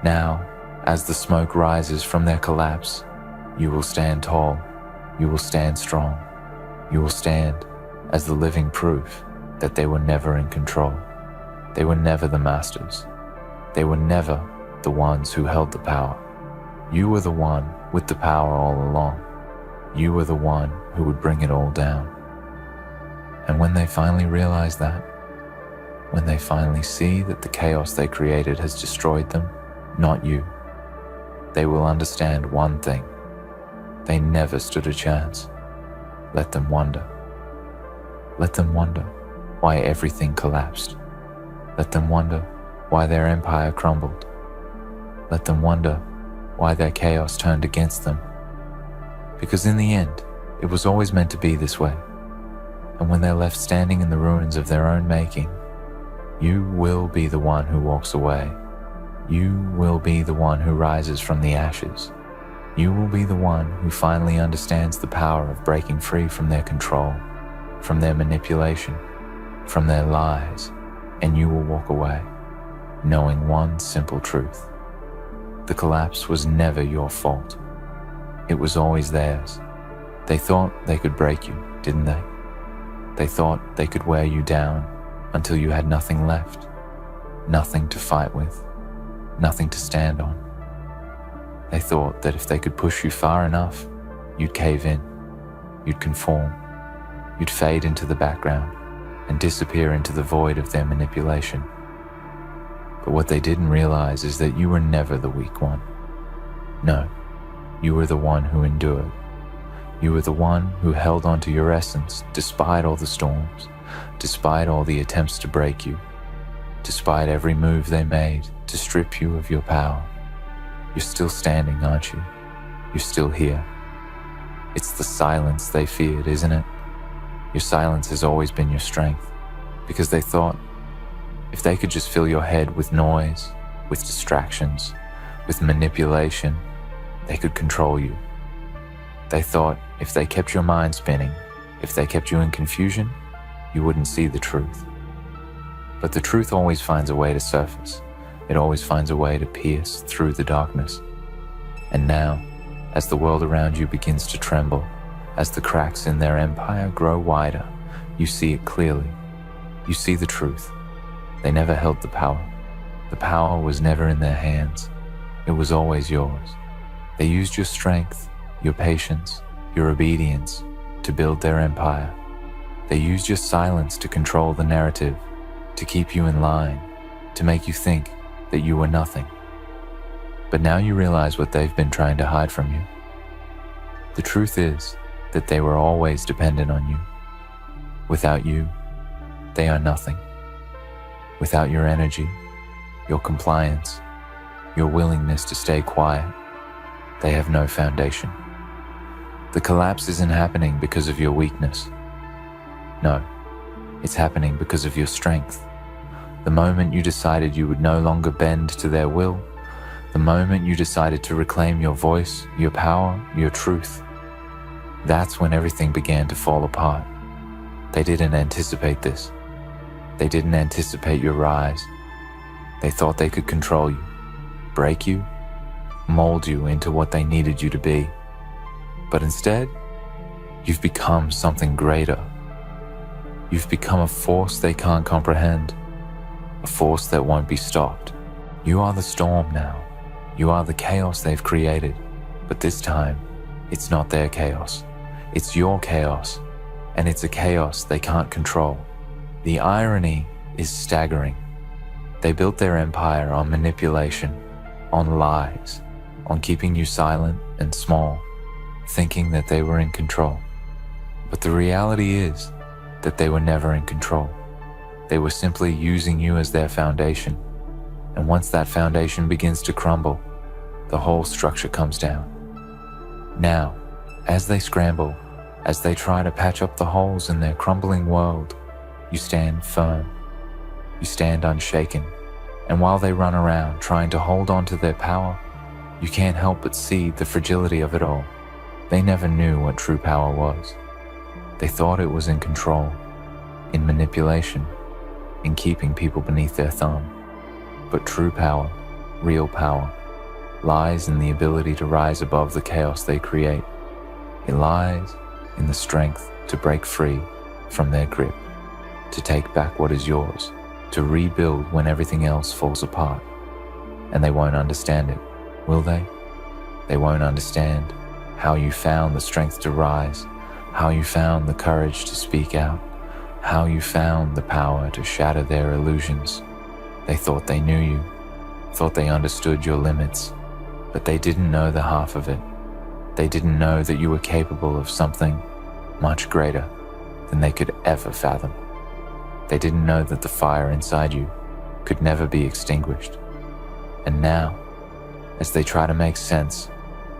Speaker 1: Now, as the smoke rises from their collapse, you will stand tall, you will stand strong, you will stand as the living proof that they were never in control. They were never the masters. They were never the ones who held the power. You were the one with the power all along. You were the one who would bring it all down. And when they finally realize that, when they finally see that the chaos they created has destroyed them, not you, they will understand one thing. They never stood a chance. Let them wonder. Let them wonder why everything collapsed. Let them wonder why their empire crumbled. Let them wonder why their chaos turned against them. Because in the end, it was always meant to be this way. And when they're left standing in the ruins of their own making, you will be the one who walks away. You will be the one who rises from the ashes. You will be the one who finally understands the power of breaking free from their control, from their manipulation, from their lies, and you will walk away, knowing one simple truth. The collapse was never your fault. It was always theirs. They thought they could break you, didn't they? They thought they could wear you down until you had nothing left, nothing to fight with, nothing to stand on. They thought that if they could push you far enough, you'd cave in, you'd conform, you'd fade into the background and disappear into the void of their manipulation. But what they didn't realize is that you were never the weak one. No, you were the one who endured. You were the one who held on to your essence despite all the storms, despite all the attempts to break you, despite every move they made to strip you of your power. You're still standing, aren't you? You're still here. It's the silence they feared, isn't it? Your silence has always been your strength, because they thought if they could just fill your head with noise, with distractions, with manipulation, they could control you. They thought if they kept your mind spinning, if they kept you in confusion, you wouldn't see the truth. But the truth always finds a way to surface. It always finds a way to pierce through the darkness. And now, as the world around you begins to tremble, as the cracks in their empire grow wider, you see it clearly. You see the truth. They never held the power. The power was never in their hands. It was always yours. They used your strength, your patience, your obedience to build their empire. They used your silence to control the narrative, to keep you in line, to make you think that you were nothing. But now you realize what they've been trying to hide from you. The truth is that they were always dependent on you. Without you, they are nothing. Without your energy, your compliance, your willingness to stay quiet, they have no foundation. The collapse isn't happening because of your weakness. No, it's happening because of your strength. The moment you decided you would no longer bend to their will, the moment you decided to reclaim your voice, your power, your truth, that's when everything began to fall apart. They didn't anticipate this. They didn't anticipate your rise. They thought they could control you, break you, mold you into what they needed you to be. But instead, you've become something greater. You've become a force they can't comprehend, a force that won't be stopped. You are the storm now. You are the chaos they've created. But this time, it's not their chaos. It's your chaos, and it's a chaos they can't control. The irony is staggering. They built their empire on manipulation, on lies, on keeping you silent and small, thinking that they were in control. But the reality is that they were never in control. They were simply using you as their foundation. And once that foundation begins to crumble, the whole structure comes down. Now, as they scramble, as they try to patch up the holes in their crumbling world, you stand firm. You stand unshaken. And while they run around trying to hold on to their power, you can't help but see the fragility of it all. They never knew what true power was. They thought it was in control, in manipulation, in keeping people beneath their thumb. But true power, real power, lies in the ability to rise above the chaos they create. It lies in the strength to break free from their grip, to take back what is yours, to rebuild when everything else falls apart. And they won't understand it, will they? They won't understand how you found the strength to rise, how you found the courage to speak out, how you found the power to shatter their illusions. They thought they knew you, thought they understood your limits, but they didn't know the half of it. They didn't know that you were capable of something much greater than they could ever fathom. They didn't know that the fire inside you could never be extinguished. And now, as they try to make sense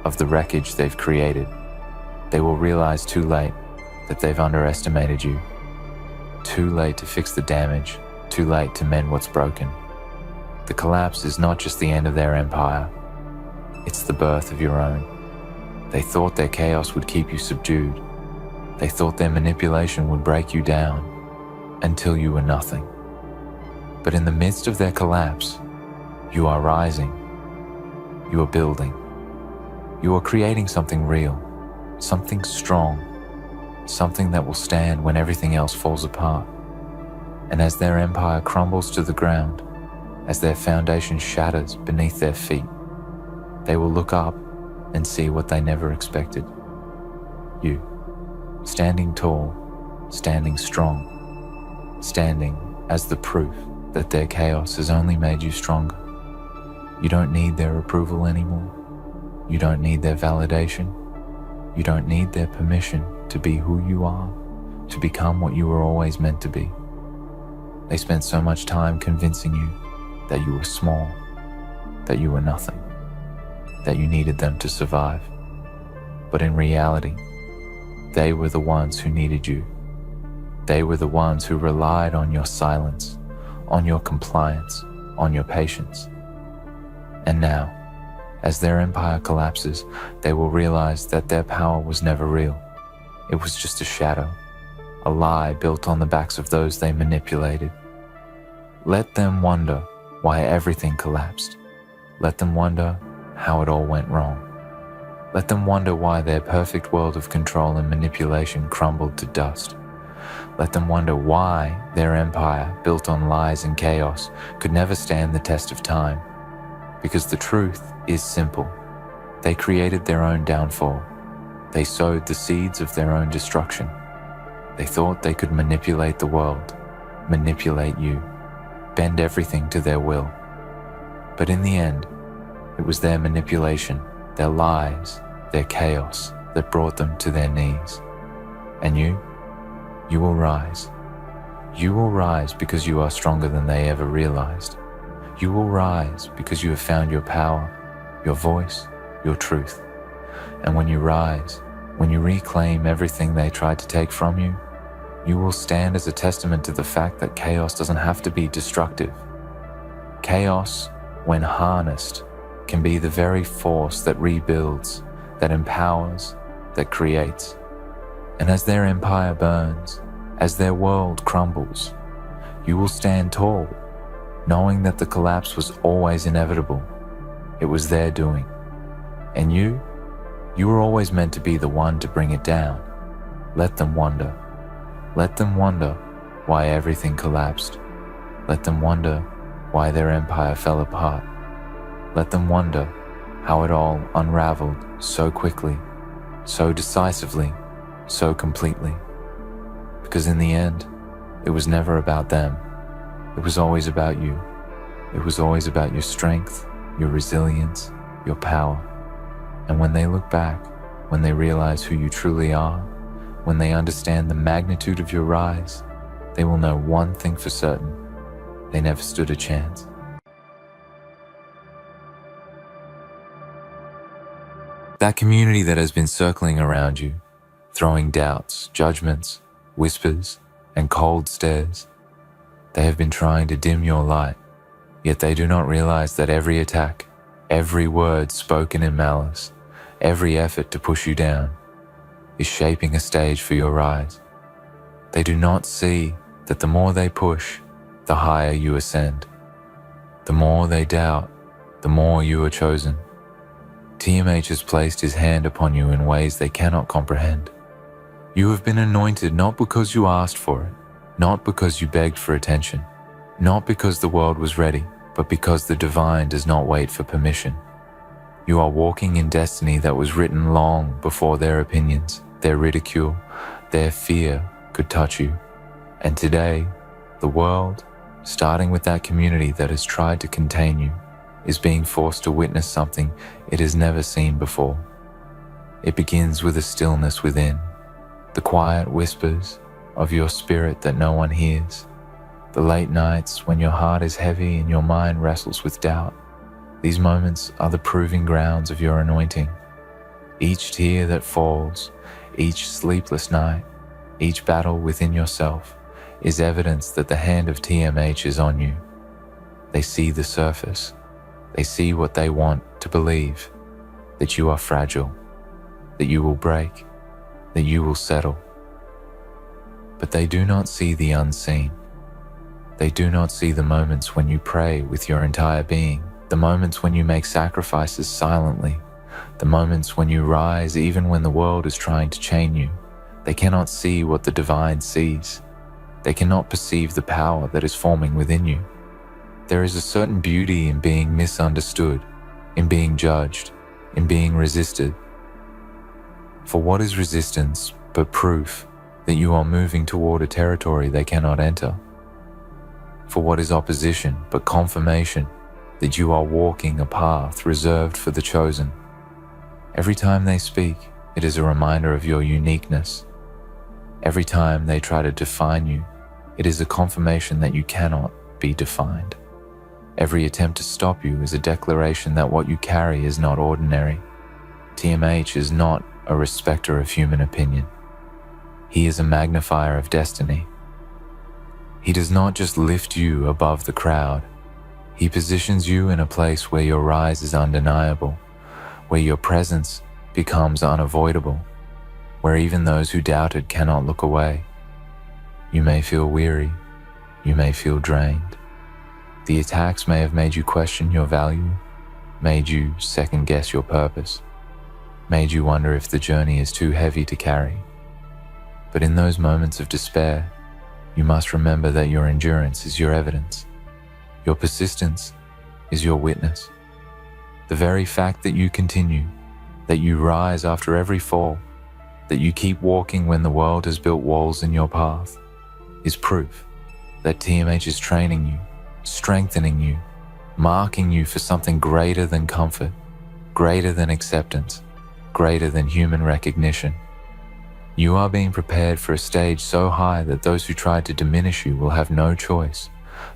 Speaker 1: of the wreckage they've created, they will realize too late that they've underestimated you. Too late to fix the damage, too late to mend what's broken. The collapse is not just the end of their empire, it's the birth of your own. They thought their chaos would keep you subdued. They thought their manipulation would break you down until you were nothing. But in the midst of their collapse, you are rising. You are building. You are creating something real, something strong, something that will stand when everything else falls apart. And as their empire crumbles to the ground, as their foundation shatters beneath their feet, they will look up and see what they never expected. You, standing tall, standing strong, standing as the proof that their chaos has only made you stronger. You don't need their approval anymore. You don't need their validation. You don't need their permission to be who you are, to become what you were always meant to be. They spent so much time convincing you that you were small, that you were nothing, that you needed them to survive. But in reality, they were the ones who needed you. They were the ones who relied on your silence, on your compliance, on your patience. And now, as their empire collapses, they will realize that their power was never real. It was just a shadow, a lie built on the backs of those they manipulated. Let them wonder why everything collapsed. Let them wonder how it all went wrong. Let them wonder why their perfect world of control and manipulation crumbled to dust. Let them wonder why their empire, built on lies and chaos, could never stand the test of time. Because the truth is simple. They created their own downfall. They sowed the seeds of their own destruction. They thought they could manipulate the world, manipulate you, bend everything to their will. But in the end, it was their manipulation, their lies, their chaos that brought them to their knees. And you will rise. You will rise because you are stronger than they ever realized. You will rise because you have found your power, your voice, your truth. And when you rise, when you reclaim everything they tried to take from you, you will stand as a testament to the fact that chaos doesn't have to be destructive. Chaos, when harnessed, can be the very force that rebuilds, that empowers, that creates. And as their empire burns, as their world crumbles, you will stand tall, knowing that the collapse was always inevitable. It was their doing. And you were always meant to be the one to bring it down. Let them wonder. Let them wonder why everything collapsed. Let them wonder why their empire fell apart. Let them wonder how it all unraveled so quickly, so decisively, so completely. Because in the end, it was never about them. It was always about you. It was always about your strength, your resilience, your power. And when they look back, when they realize who you truly are, when they understand the magnitude of your rise, they will know one thing for certain: they never stood a chance. That community that has been circling around you, throwing doubts, judgments, whispers, and cold stares, they have been trying to dim your light, yet they do not realize that every attack, every word spoken in malice, every effort to push you down, is shaping a stage for your rise. They do not see that the more they push, the higher you ascend. The more they doubt, the more you are chosen. TMH has placed his hand upon you in ways they cannot comprehend. You have been anointed not because you asked for it, not because you begged for attention, not because the world was ready, but because the divine does not wait for permission. You are walking in destiny that was written long before their opinions, their ridicule, their fear could touch you. And today, the world, starting with that community that has tried to contain you, is being forced to witness something it has never seen before. It begins with a stillness within, the quiet whispers of your spirit that no one hears, the late nights when your heart is heavy and your mind wrestles with doubt. These moments are the proving grounds of your anointing. Each tear that falls, each sleepless night, each battle within yourself is evidence that the hand of TMH is on you. They see the surface. They see what they want to believe, that you are fragile, that you will break, that you will settle. But they do not see the unseen. They do not see the moments when you pray with your entire being, the moments when you make sacrifices silently, the moments when you rise even when the world is trying to chain you. They cannot see what the divine sees. They cannot perceive the power that is forming within you. There is a certain beauty in being misunderstood, in being judged, in being resisted. For what is resistance but proof that you are moving toward a territory they cannot enter? for what is opposition but confirmation that you are walking a path reserved for the chosen. Every time they speak, it is a reminder of your uniqueness. Every time they try to define you, it is a confirmation that you cannot be defined. Every attempt to stop you is a declaration that what you carry is not ordinary. TMH is not a respecter of human opinion. He is a magnifier of destiny. He does not just lift you above the crowd. He positions you in a place where your rise is undeniable, where your presence becomes unavoidable, where even those who doubted cannot look away. You may feel weary. You may feel drained. The attacks may have made you question your value, made you second-guess your purpose, made you wonder if the journey is too heavy to carry. But in those moments of despair, you must remember that your endurance is your evidence. Your persistence is your witness. The very fact that you continue, that you rise after every fall, that you keep walking when the world has built walls in your path, is proof that TMH is training you, strengthening you, marking you for something greater than comfort, greater than acceptance, greater than human recognition. You are being prepared for a stage so high that those who try to diminish you will have no choice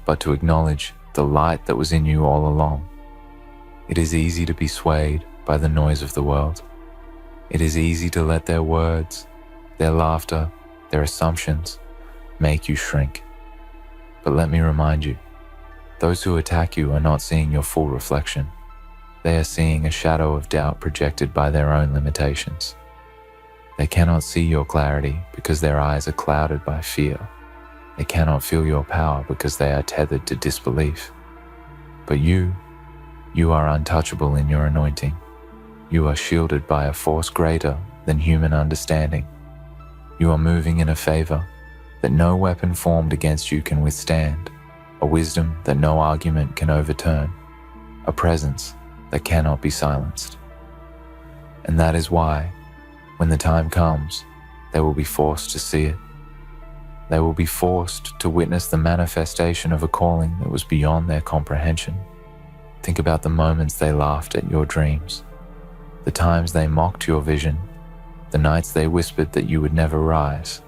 Speaker 1: but to acknowledge the light that was in you all along. It is easy to be swayed by the noise of the world. It is easy to let their words, their laughter, their assumptions make you shrink. But let me remind you, those who attack you are not seeing your full reflection. They are seeing a shadow of doubt projected by their own limitations. They cannot see your clarity because their eyes are clouded by fear. They cannot feel your power because they are tethered to disbelief. But you are untouchable in your anointing. You are shielded by a force greater than human understanding. You are moving in a favor that no weapon formed against you can withstand, a wisdom that no argument can overturn, a presence that cannot be silenced. And that is why, when the time comes, they will be forced to see it. They will be forced to witness the manifestation of a calling that was beyond their comprehension. Think about the moments they laughed at your dreams, the times they mocked your vision, the nights they whispered that you would never rise.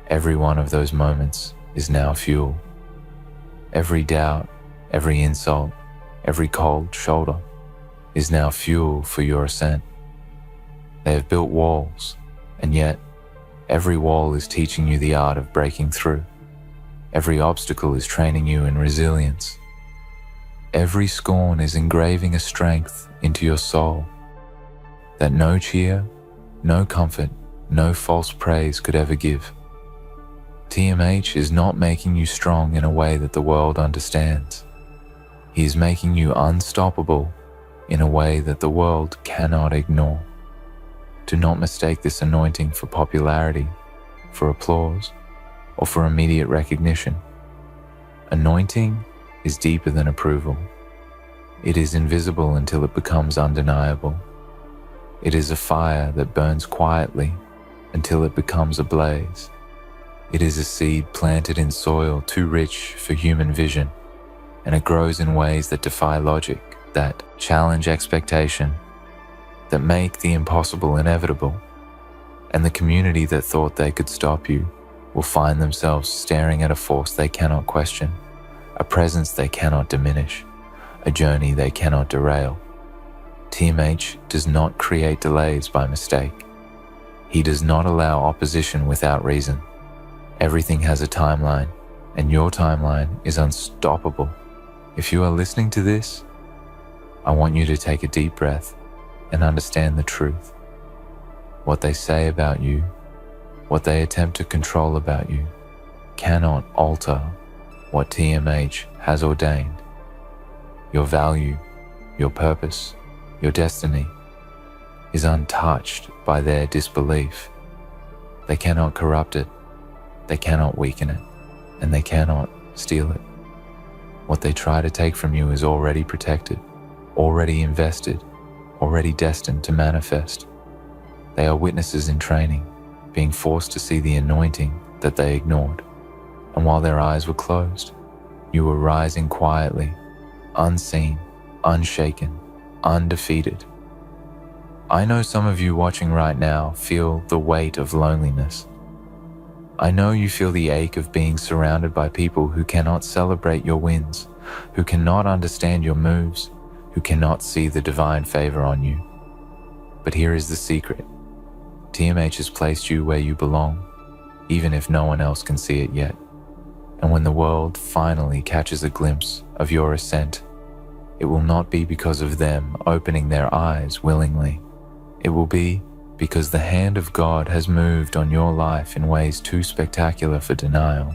Speaker 1: Every one of those moments is now fuel. Every doubt, every insult, every cold shoulder is now fuel for your ascent. They have built walls, and yet every wall is teaching you the art of breaking through. Every obstacle is training you in resilience. Every scorn is engraving a strength into your soul that no cheer, no comfort, no false praise could ever give. TMH is not making you strong in a way that the world understands. He is making you unstoppable in a way that the world cannot ignore. Do not mistake this anointing for popularity, for applause, or for immediate recognition. Anointing is deeper than approval. It is invisible until it becomes undeniable. It is a fire that burns quietly until it becomes a blaze. It is a seed planted in soil too rich for human vision, and it grows in ways that defy logic, that challenge expectation, that make the impossible inevitable. And the community that thought they could stop you will find themselves staring at a force they cannot question, a presence they cannot diminish, a journey they cannot derail. TMH does not create delays by mistake. He does not allow opposition without reason. Everything has a timeline, and your timeline is unstoppable. If you are listening to this, I want you to take a deep breath and understand the truth. What they say about you, what they attempt to control about you, cannot alter what TMH has ordained. Your value, your purpose, your destiny is untouched by their disbelief. They cannot corrupt it, they cannot weaken it, and they cannot steal it. What they try to take from you is already protected, already invested, already destined to manifest. They are witnesses in training, being forced to see the anointing that they ignored. And while their eyes were closed, You were rising quietly, unseen, unshaken, undefeated. I know some of you watching right now feel the weight of loneliness. I know you feel the ache of being surrounded by people who cannot celebrate your wins, who cannot understand your moves, who cannot see the divine favor on you. But here is the secret. TMH has placed you where you belong, even if no one else can see it yet. And when the world finally catches a glimpse of your ascent, it will not be because of them opening their eyes willingly. It will be because the hand of God has moved on your life in ways too spectacular for denial.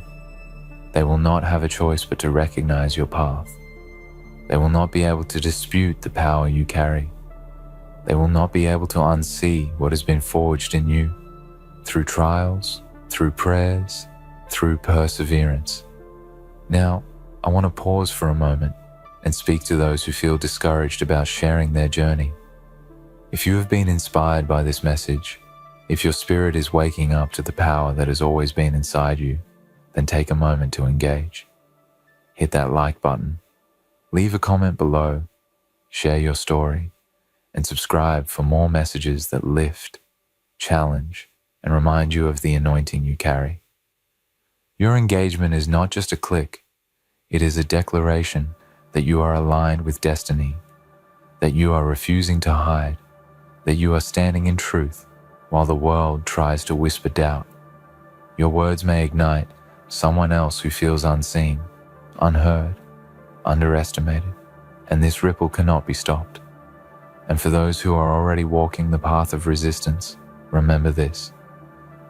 Speaker 1: They will not have a choice but to recognize your path. They will not be able to dispute the power you carry. They will not be able to unsee what has been forged in you through trials, through prayers, through perseverance. Now, I want to pause for a moment and speak to those who feel discouraged about sharing their journey. If you have been inspired by this message, if your spirit is waking up to the power that has always been inside you, then take a moment to engage. Hit that like button, leave a comment below, share your story, and subscribe for more messages that lift, challenge, and remind you of the anointing you carry. Your engagement is not just a click, it is a declaration that you are aligned with destiny, that you are refusing to hide, that you are standing in truth while the world tries to whisper doubt. Your words may ignite someone else who feels unseen, unheard, underestimated, and this ripple cannot be stopped. And for those who are already walking the path of resistance, remember this: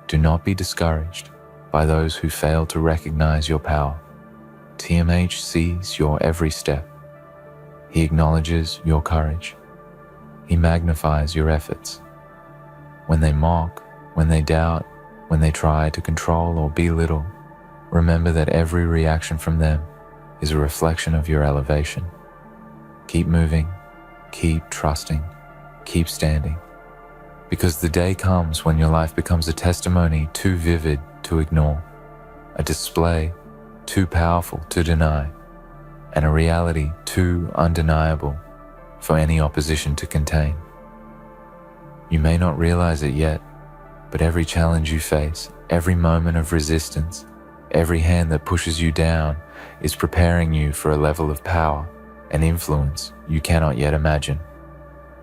Speaker 1: do not be discouraged by those who fail to recognize your power. TMH sees your every step. He acknowledges your courage. He magnifies your efforts. When they mock, when they doubt, when they try to control or belittle, remember that every reaction from them is a reflection of your elevation. Keep moving, keep trusting, keep standing. Because the day comes when your life becomes a testimony too vivid to ignore, a display too powerful to deny, and a reality too undeniable for any opposition to contain. You may not realize it yet, but every challenge you face, every moment of resistance, every hand that pushes you down is preparing you for a level of power and influence you cannot yet imagine.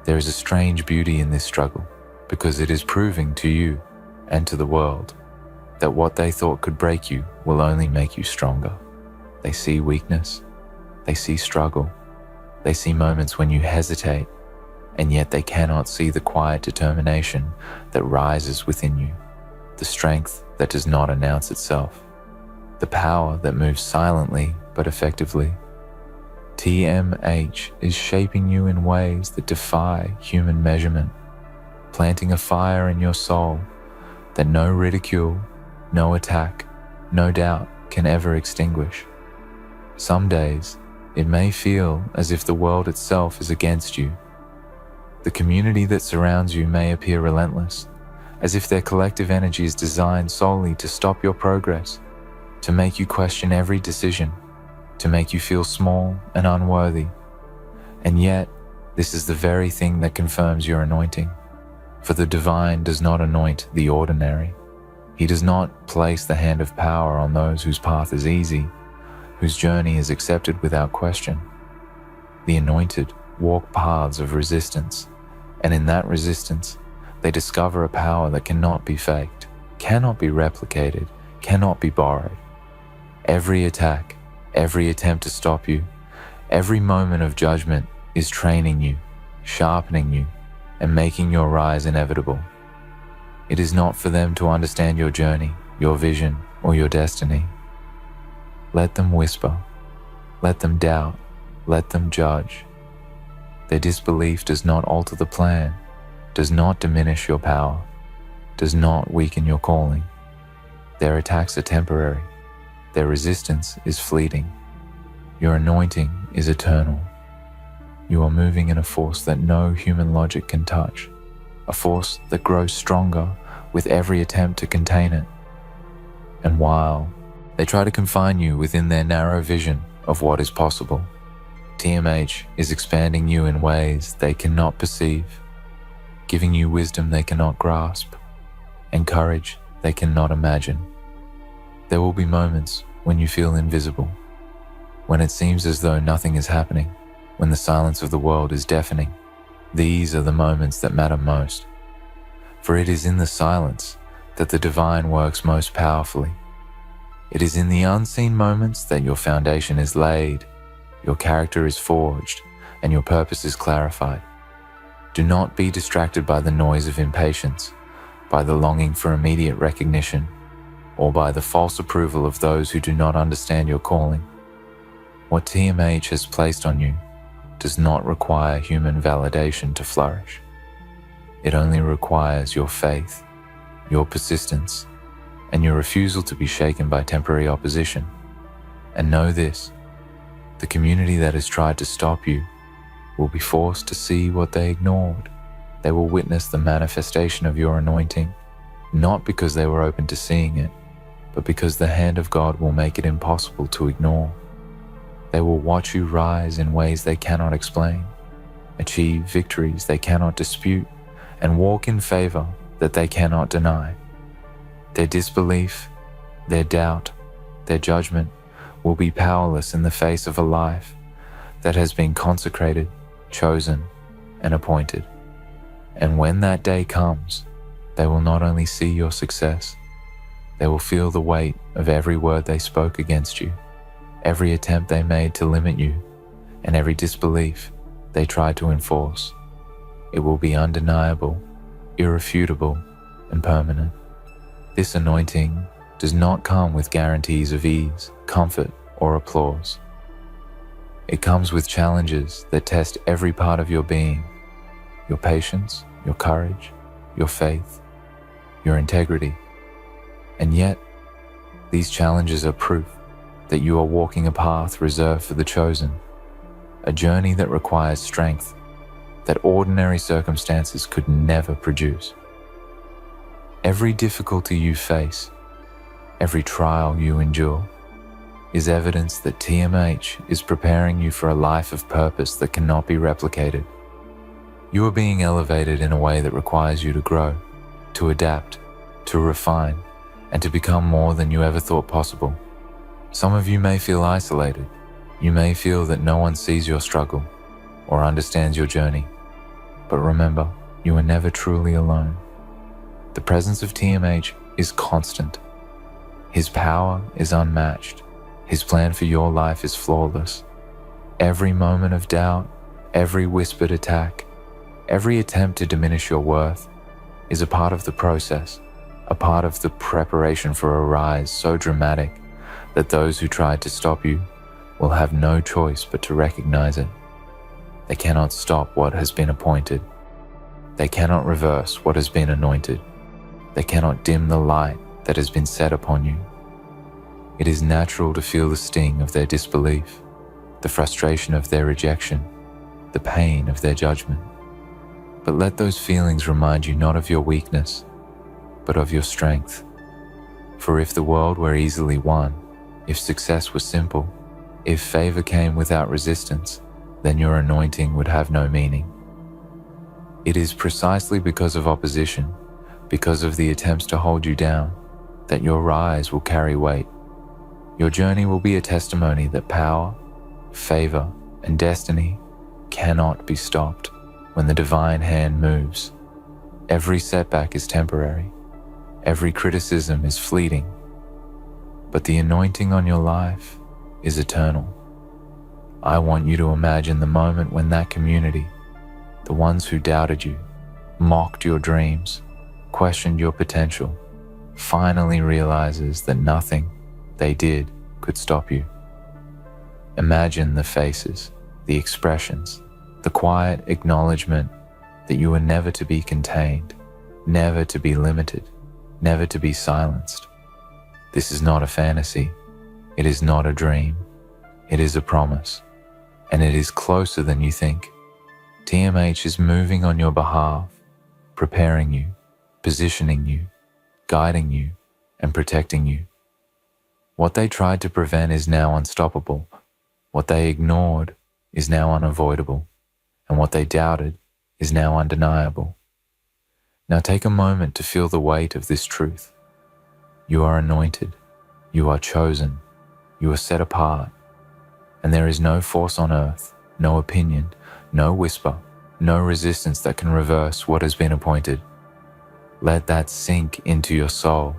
Speaker 1: There is a strange beauty in this struggle because it is proving to you and to the world that what they thought could break you will only make you stronger. They see weakness, they see struggle, they see moments when you hesitate, and yet they cannot see the quiet determination that rises within you, the strength that does not announce itself, the power that moves silently but effectively. TMH is shaping you in ways that defy human measurement, planting a fire in your soul that no ridicule, no attack, no doubt can ever extinguish. Some days, it may feel as if the world itself is against you. The community that surrounds you may appear relentless, as if their collective energy is designed solely to stop your progress, to make you question every decision, to make you feel small and unworthy. And yet, this is the very thing that confirms your anointing. For the divine does not anoint the ordinary. He does not place the hand of power on those whose path is easy, whose journey is accepted without question. The anointed walk paths of resistance, and in that resistance, they discover a power that cannot be faked, cannot be replicated, cannot be borrowed. Every attack, every attempt to stop you, every moment of judgment is training you, sharpening you, and making your rise inevitable. It is not for them to understand your journey, your vision, or your destiny. Let them whisper, let them doubt, let them judge. Their disbelief does not alter the plan, does not diminish your power, does not weaken your calling. Their attacks are temporary, their resistance is fleeting. Your anointing is eternal. You are moving in a force that no human logic can touch, a force that grows stronger with every attempt to contain it. And while they try to confine you within their narrow vision, of what is possible. TMH is expanding you in ways they cannot perceive, giving you wisdom they cannot grasp, and courage they cannot imagine. There will be moments when you feel invisible, when it seems as though nothing is happening, when the silence of the world is deafening. These are the moments that matter most, for it is in the silence that the divine works most powerfully. It is in the unseen moments that your foundation is laid, your character is forged, and your purpose is clarified. Do not be distracted by the noise of impatience, by the longing for immediate recognition, or by the false approval of those who do not understand your calling. What TMH has placed on you does not require human validation to flourish. It only requires your faith, your persistence, and your refusal to be shaken by temporary opposition. And know this, the community that has tried to stop you will be forced to see what they ignored. They will witness the manifestation of your anointing, not because they were open to seeing it, but because the hand of God will make it impossible to ignore. They will watch you rise in ways they cannot explain, achieve victories they cannot dispute, and walk in favor that they cannot deny. Their disbelief, their doubt, their judgment will be powerless in the face of a life that has been consecrated, chosen, and appointed. And when that day comes, they will not only see your success, they will feel the weight of every word they spoke against you, every attempt they made to limit you, and every disbelief they tried to enforce. It will be undeniable, irrefutable, and permanent. This anointing does not come with guarantees of ease, comfort, or applause. It comes with challenges that test every part of your being, your patience, your courage, your faith, your integrity. And yet, these challenges are proof that you are walking a path reserved for the chosen, a journey that requires strength that ordinary circumstances could never produce. Every difficulty you face, every trial you endure, is evidence that TMH is preparing you for a life of purpose that cannot be replicated. You are being elevated in a way that requires you to grow, to adapt, to refine, and to become more than you ever thought possible. Some of you may feel isolated. You may feel that no one sees your struggle or understands your journey. But remember, you are never truly alone. The presence of TMH is constant. His power is unmatched. His plan for your life is flawless. Every moment of doubt, every whispered attack, every attempt to diminish your worth is a part of the process, a part of the preparation for a rise so dramatic that those who tried to stop you will have no choice but to recognize it. They cannot stop what has been appointed. They cannot reverse what has been anointed. They cannot dim the light that has been set upon you. It is natural to feel the sting of their disbelief, the frustration of their rejection, the pain of their judgment. But let those feelings remind you not of your weakness, but of your strength. For if the world were easily won, if success were simple, if favor came without resistance, then your anointing would have no meaning. It is precisely because of opposition, because of the attempts to hold you down, that your rise will carry weight. Your journey will be a testimony that power, favor, and destiny cannot be stopped when the divine hand moves. Every setback is temporary. Every criticism is fleeting. But the anointing on your life is eternal. I want you to imagine the moment when that community, the ones who doubted you, mocked your dreams, questioned your potential, finally realizes that nothing they did could stop you. Imagine the faces, the expressions, the quiet acknowledgement that you are never to be contained, never to be limited, never to be silenced. This is not a fantasy. It is not a dream. It is a promise, and it is closer than you think. TMH is moving on your behalf, preparing you, positioning you, guiding you, and protecting you. What they tried to prevent is now unstoppable. What they ignored is now unavoidable, and what they doubted is now undeniable. Now take a moment to feel the weight of this truth. You are anointed, you are chosen, you are set apart, and there is no force on earth, no opinion, no whisper, no resistance that can reverse what has been appointed. Let that sink into your soul.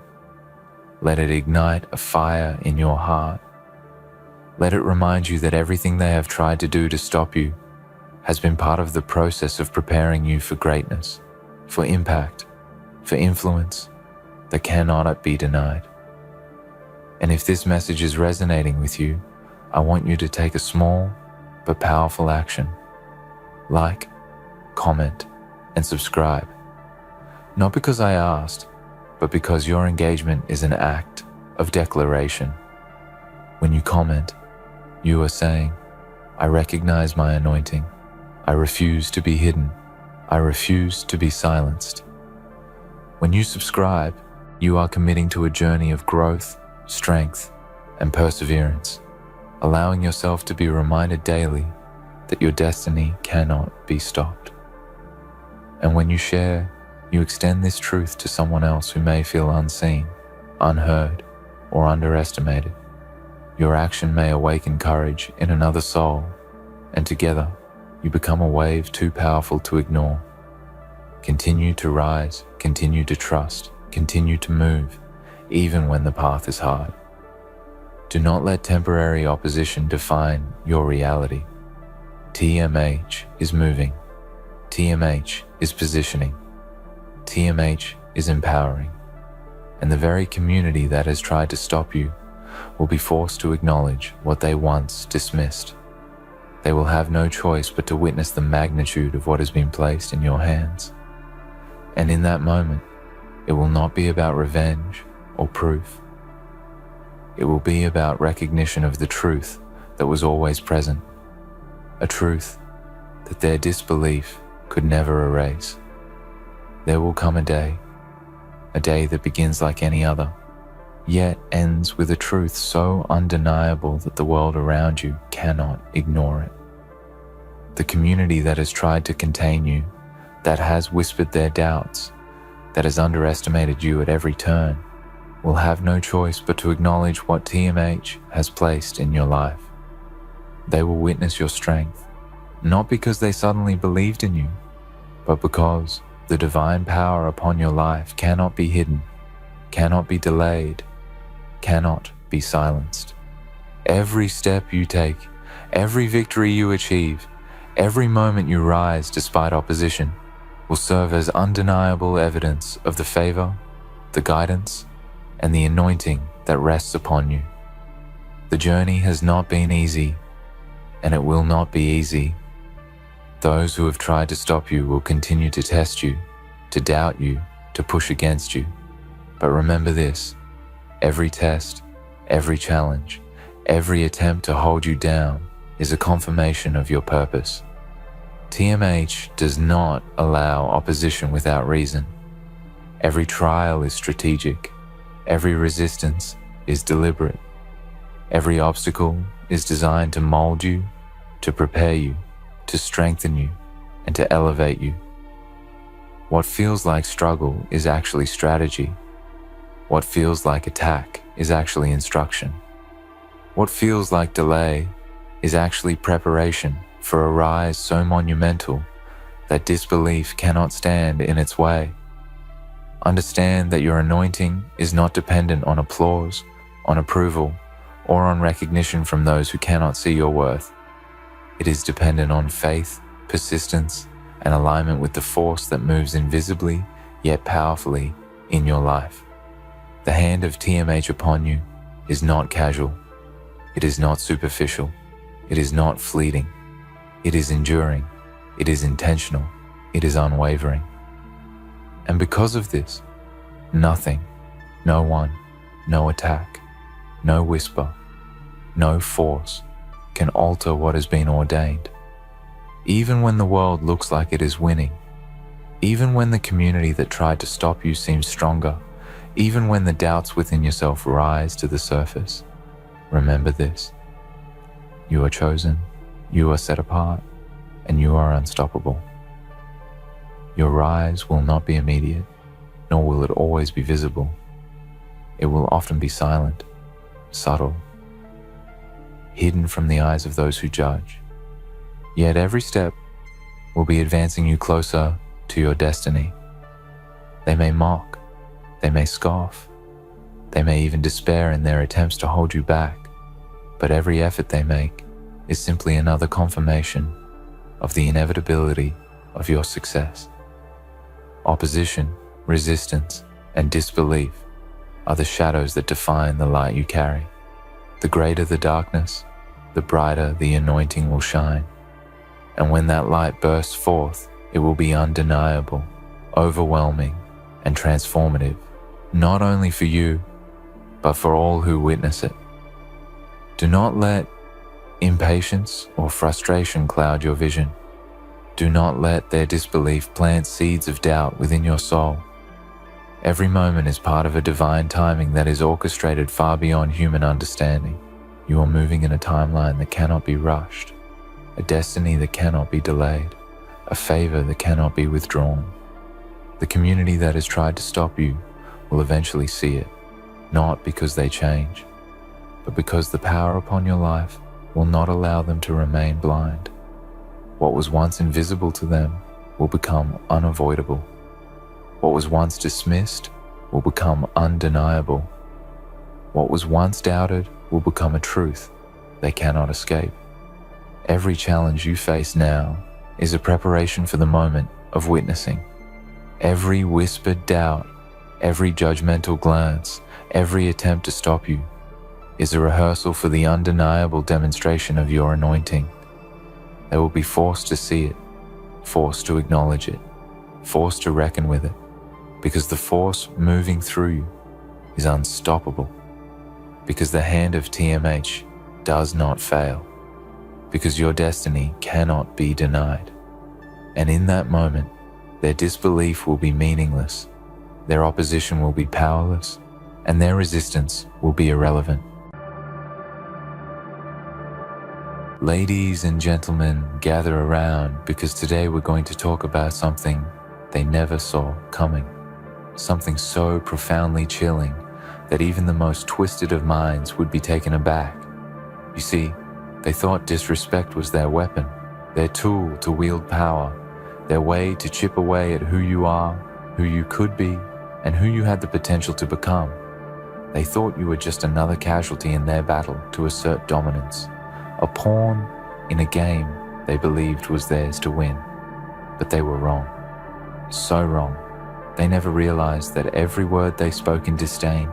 Speaker 1: Let it ignite a fire in your heart. Let it remind you that everything they have tried to do to stop you has been part of the process of preparing you for greatness, for impact, for influence that cannot be denied. And if this message is resonating with you, I want you to take a small but powerful action. Like, comment, and subscribe. Not because I asked, but because your engagement is an act of declaration. When you comment, you are saying, I recognize my anointing. I refuse to be hidden. I refuse to be silenced. When you subscribe, you are committing to a journey of growth, strength, and perseverance, allowing yourself to be reminded daily that your destiny cannot be stopped. And when you share, you extend this truth to someone else who may feel unseen, unheard, or underestimated. Your action may awaken courage in another soul, and together you become a wave too powerful to ignore. Continue to rise, continue to trust, continue to move, even when the path is hard. Do not let temporary opposition define your reality. TMH is moving. TMH is positioning. TMH is empowering. And the very community that has tried to stop you will be forced to acknowledge what they once dismissed. They will have no choice but to witness the magnitude of what has been placed in your hands. And in that moment, it will not be about revenge or proof. It will be about recognition of the truth that was always present, a truth that their disbelief could never erase. There will come a day that begins like any other, yet ends with a truth so undeniable that the world around you cannot ignore it. The community that has tried to contain you, that has whispered their doubts, that has underestimated you at every turn, will have no choice but to acknowledge what TMH has placed in your life. They will witness your strength, not because they suddenly believed in you, but because the divine power upon your life cannot be hidden, cannot be delayed, cannot be silenced. Every step you take, every victory you achieve, every moment you rise despite opposition will serve as undeniable evidence of the favor, the guidance, and the anointing that rests upon you. The journey has not been easy, and it will not be easy. Those who have tried to stop you will continue to test you, to doubt you, to push against you. But remember this, every test, every challenge, every attempt to hold you down is a confirmation of your purpose. TMH does not allow opposition without reason. Every trial is strategic. Every resistance is deliberate. Every obstacle is designed to mold you, to prepare you, to strengthen you, and to elevate you. What feels like struggle is actually strategy. What feels like attack is actually instruction. What feels like delay is actually preparation for a rise so monumental that disbelief cannot stand in its way. Understand that your anointing is not dependent on applause, on approval, or on recognition from those who cannot see your worth. It is dependent on faith, persistence, and alignment with the force that moves invisibly yet powerfully in your life. The hand of TMH upon you is not casual. It is not superficial. It is not fleeting. It is enduring. It is intentional. It is unwavering. And because of this, nothing, no one, no attack, no whisper, no force can alter what has been ordained. Even when the world looks like it is winning, even when the community that tried to stop you seems stronger, even when the doubts within yourself rise to the surface, remember this. You are chosen, you are set apart, and you are unstoppable. Your rise will not be immediate, nor will it always be visible. It will often be silent, subtle, hidden from the eyes of those who judge. Yet every step will be advancing you closer to your destiny. They may mock, they may scoff, they may even despair in their attempts to hold you back, but every effort they make is simply another confirmation of the inevitability of your success. Opposition, resistance, and disbelief are the shadows that define the light you carry. The greater the darkness, the brighter the anointing will shine. And when that light bursts forth, it will be undeniable, overwhelming, and transformative, not only for you, but for all who witness it. Do not let impatience or frustration cloud your vision. Do not let their disbelief plant seeds of doubt within your soul. Every moment is part of a divine timing that is orchestrated far beyond human understanding. You are moving in a timeline that cannot be rushed, a destiny that cannot be delayed, a favor that cannot be withdrawn. The community that has tried to stop you will eventually see it, not because they change, but because the power upon your life will not allow them to remain blind. What was once invisible to them will become unavoidable. What was once dismissed will become undeniable. What was once doubted will become a truth they cannot escape. Every challenge you face now is a preparation for the moment of witnessing. Every whispered doubt, every judgmental glance, every attempt to stop you is a rehearsal for the undeniable demonstration of your anointing. They will be forced to see it, forced to acknowledge it, forced to reckon with it, because the force moving through you is unstoppable, because the hand of TMH does not fail, because your destiny cannot be denied. And in that moment, their disbelief will be meaningless, their opposition will be powerless, and their resistance will be irrelevant. Ladies and gentlemen, gather around, because today we're going to talk about something they never saw coming. Something so profoundly chilling that even the most twisted of minds would be taken aback. You see, they thought disrespect was their weapon, their tool to wield power, their way to chip away at who you are, who you could be, and who you had the potential to become. They thought you were just another casualty in their battle to assert dominance, a pawn in a game they believed was theirs to win. But they were wrong. So wrong. They never realized that every word they spoke in disdain,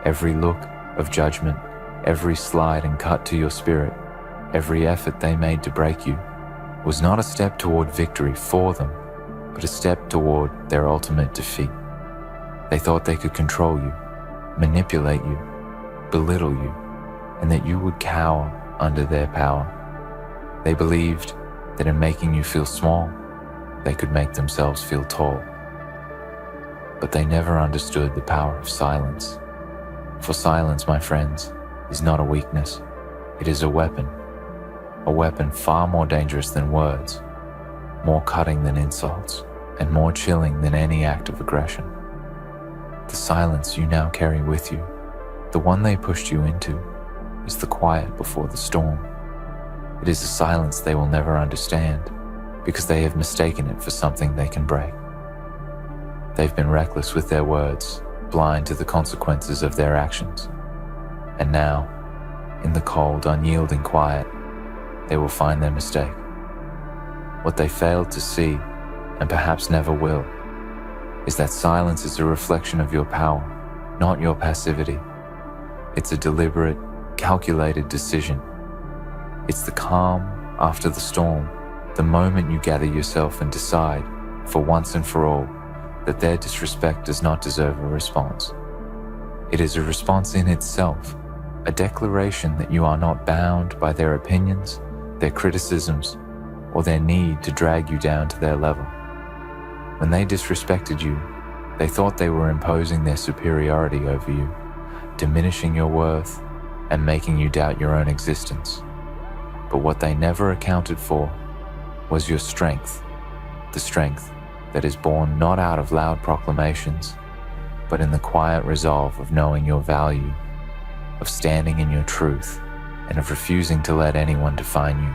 Speaker 1: every look of judgment, every slide and cut to your spirit, every effort they made to break you, was not a step toward victory for them, but a step toward their ultimate defeat. They thought they could control you, manipulate you, belittle you, and that you would cower under their power. They believed that in making you feel small, they could make themselves feel tall. But they never understood the power of silence. For silence, my friends, is not a weakness. It is a weapon far more dangerous than words, more cutting than insults, and more chilling than any act of aggression. The silence you now carry with you, the one they pushed you into, is the quiet before the storm. It is a silence they will never understand, because they have mistaken it for something they can break. They've been reckless with their words, blind to the consequences of their actions. And now, in the cold, unyielding quiet, they will find their mistake. What they failed to see, and perhaps never will, is that silence is a reflection of your power, not your passivity. It's a deliberate, calculated decision. It's the calm after the storm, the moment you gather yourself and decide, for once and for all, that their disrespect does not deserve a response. It is a response in itself, a declaration that you are not bound by their opinions, their criticisms, or their need to drag you down to their level. When they disrespected you, they thought they were imposing their superiority over you, diminishing your worth, and making you doubt your own existence. But what they never accounted for was your strength, the strength that is born not out of loud proclamations, but in the quiet resolve of knowing your value, of standing in your truth, and of refusing to let anyone define you.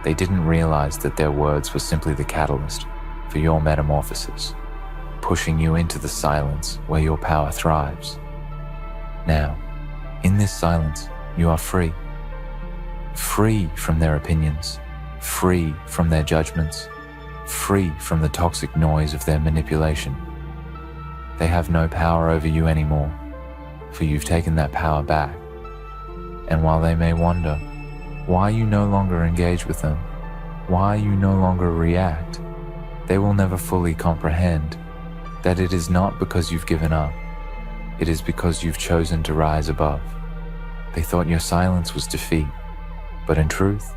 Speaker 1: They didn't realize that their words were simply the catalyst for your metamorphosis, pushing you into the silence where your power thrives. Now, in this silence, you are free. Free from their opinions, free from their judgments, free from the toxic noise of their manipulation. They have no power over you anymore, for you've taken that power back. And while they may wonder why you no longer engage with them, why you no longer react, they will never fully comprehend that it is not because you've given up. It is because you've chosen to rise above. They thought your silence was defeat, but in truth,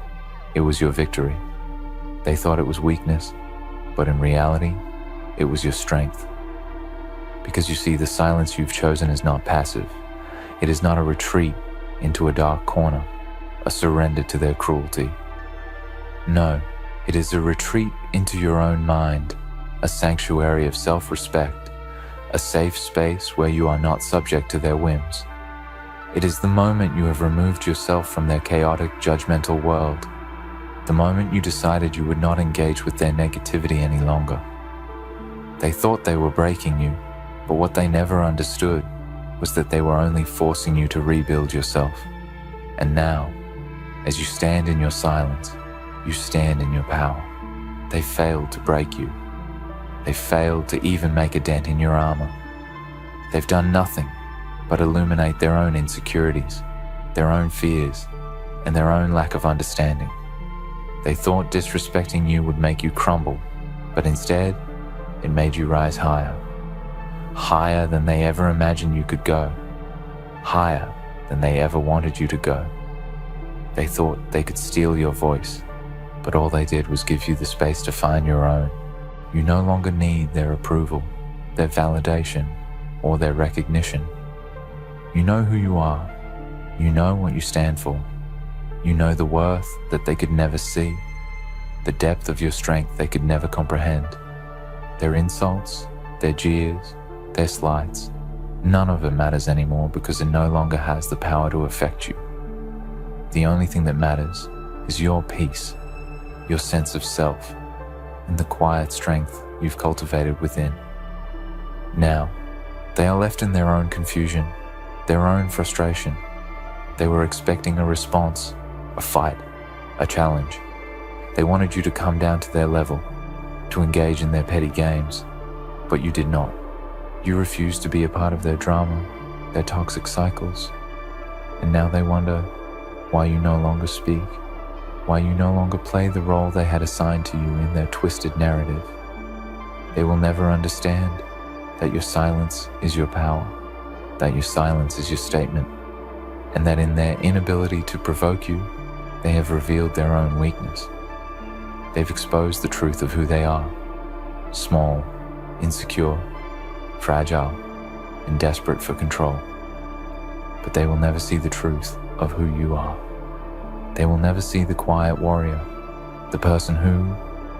Speaker 1: it was your victory. They thought it was weakness, but in reality, it was your strength. Because you see, the silence you've chosen is not passive. It is not a retreat into a dark corner, a surrender to their cruelty. No, it is a retreat into your own mind, a sanctuary of self-respect, a safe space where you are not subject to their whims. It is the moment you have removed yourself from their chaotic, judgmental world, the moment you decided you would not engage with their negativity any longer. They thought they were breaking you, but what they never understood was that they were only forcing you to rebuild yourself. And now, as you stand in your silence, you stand in your power. They failed to break you. They failed to even make a dent in your armor. They've done nothing but illuminate their own insecurities, their own fears, and their own lack of understanding. They thought disrespecting you would make you crumble, but instead, it made you rise higher. Higher than they ever imagined you could go. Higher than they ever wanted you to go. They thought they could steal your voice, but all they did was give you the space to find your own. You no longer need their approval, their validation, or their recognition. You know who you are. You know what you stand for. You know the worth that they could never see, the depth of your strength they could never comprehend. Their insults, their jeers, their slights, none of it matters anymore because it no longer has the power to affect you. The only thing that matters is your peace, your sense of self, and the quiet strength you've cultivated within. Now, they are left in their own confusion, their own frustration. They were expecting a response, a fight, a challenge. They wanted you to come down to their level, to engage in their petty games, but you did not. You refused to be a part of their drama, their toxic cycles, and now they wonder why you no longer speak, why you no longer play the role they had assigned to you in their twisted narrative. They will never understand that your silence is your power, that your silence is your statement, and that in their inability to provoke you, they have revealed their own weakness. They've exposed the truth of who they are: small, insecure, fragile, and desperate for control. But they will never see the truth of who you are. They will never see the quiet warrior, the person who,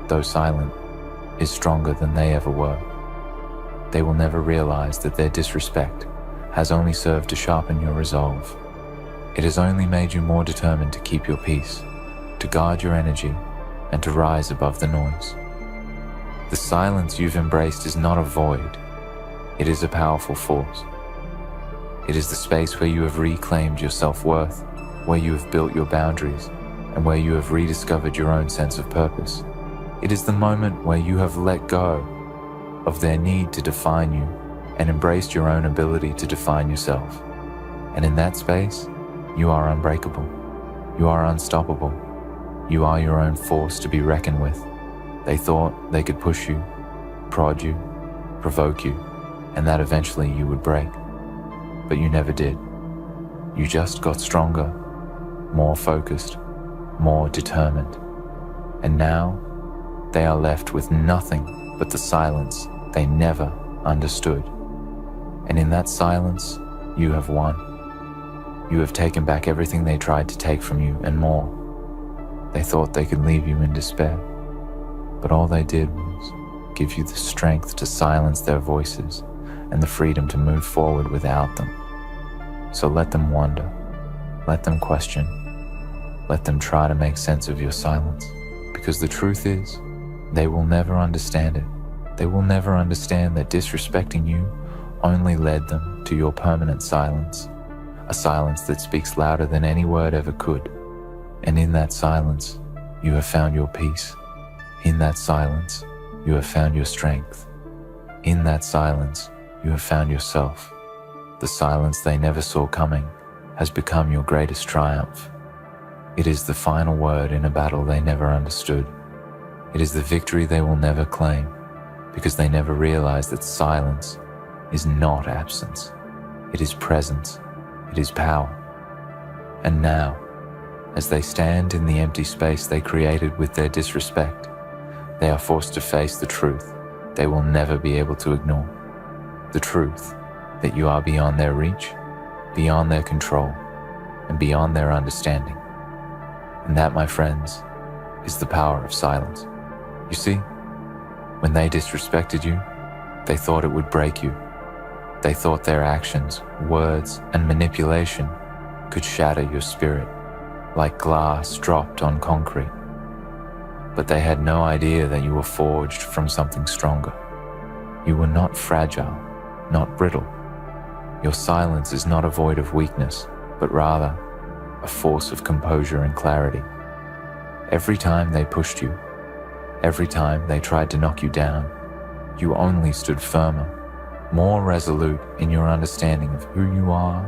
Speaker 1: though silent, is stronger than they ever were. They will never realize that their disrespect has only served to sharpen your resolve. It has only made you more determined to keep your peace, to guard your energy, and to rise above the noise. The silence you've embraced is not a void. It is a powerful force. It is the space where you have reclaimed your self-worth, where you have built your boundaries, and where you have rediscovered your own sense of purpose. It is the moment where you have let go of their need to define you and embraced your own ability to define yourself. And in that space, you are unbreakable. You are unstoppable. You are your own force to be reckoned with. They thought they could push you, prod you, provoke you, and that eventually you would break. But you never did. You just got stronger, more focused, more determined. And now, they are left with nothing but the silence they never understood. And in that silence, you have won. You have taken back everything they tried to take from you and more. They thought they could leave you in despair, but all they did was give you the strength to silence their voices and the freedom to move forward without them. So let them wonder, let them question, let them try to make sense of your silence, because the truth is, they will never understand it. They will never understand that disrespecting you only led them to your permanent silence, a silence that speaks louder than any word ever could. And in that silence, you have found your peace. In that silence, you have found your strength. In that silence, you have found yourself. The silence they never saw coming has become your greatest triumph. It is the final word in a battle they never understood. It is the victory they will never claim, because they never realized that silence is not absence. It is presence. It is power. And now, as they stand in the empty space they created with their disrespect, they are forced to face the truth they will never be able to ignore. The truth that you are beyond their reach, beyond their control, and beyond their understanding. And that, my friends, is the power of silence. You see, when they disrespected you, they thought it would break you. They thought their actions, words, and manipulation could shatter your spirit, like glass dropped on concrete. But they had no idea that you were forged from something stronger. You were not fragile, not brittle. Your silence is not a void of weakness, but rather a force of composure and clarity. Every time they pushed you, every time they tried to knock you down, you only stood firmer, more resolute in your understanding of who you are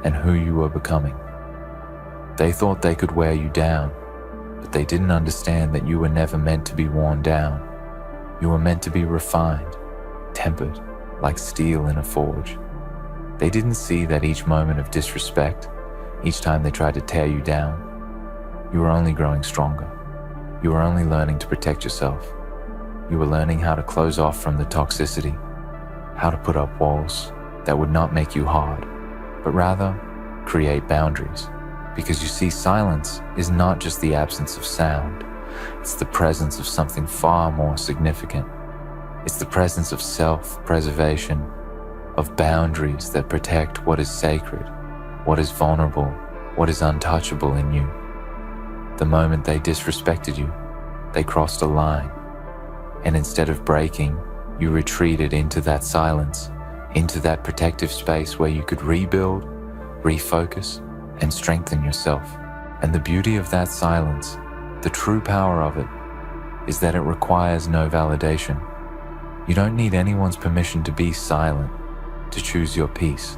Speaker 1: and who you were becoming. They thought they could wear you down, but they didn't understand that you were never meant to be worn down. You were meant to be refined, tempered, like steel in a forge. They didn't see that each moment of disrespect, each time they tried to tear you down, you were only growing stronger. You were only learning to protect yourself. You were learning how to close off from the toxicity, how to put up walls that would not make you hard, but rather create boundaries. Because you see, silence is not just the absence of sound. It's the presence of something far more significant. It's the presence of self-preservation, of boundaries that protect what is sacred, what is vulnerable, what is untouchable in you. The moment they disrespected you, they crossed a line. And instead of breaking, you retreated into that silence, into that protective space where you could rebuild, refocus, and strengthen yourself. And the beauty of that silence, the true power of it, is that it requires no validation. You don't need anyone's permission to be silent, to choose your peace.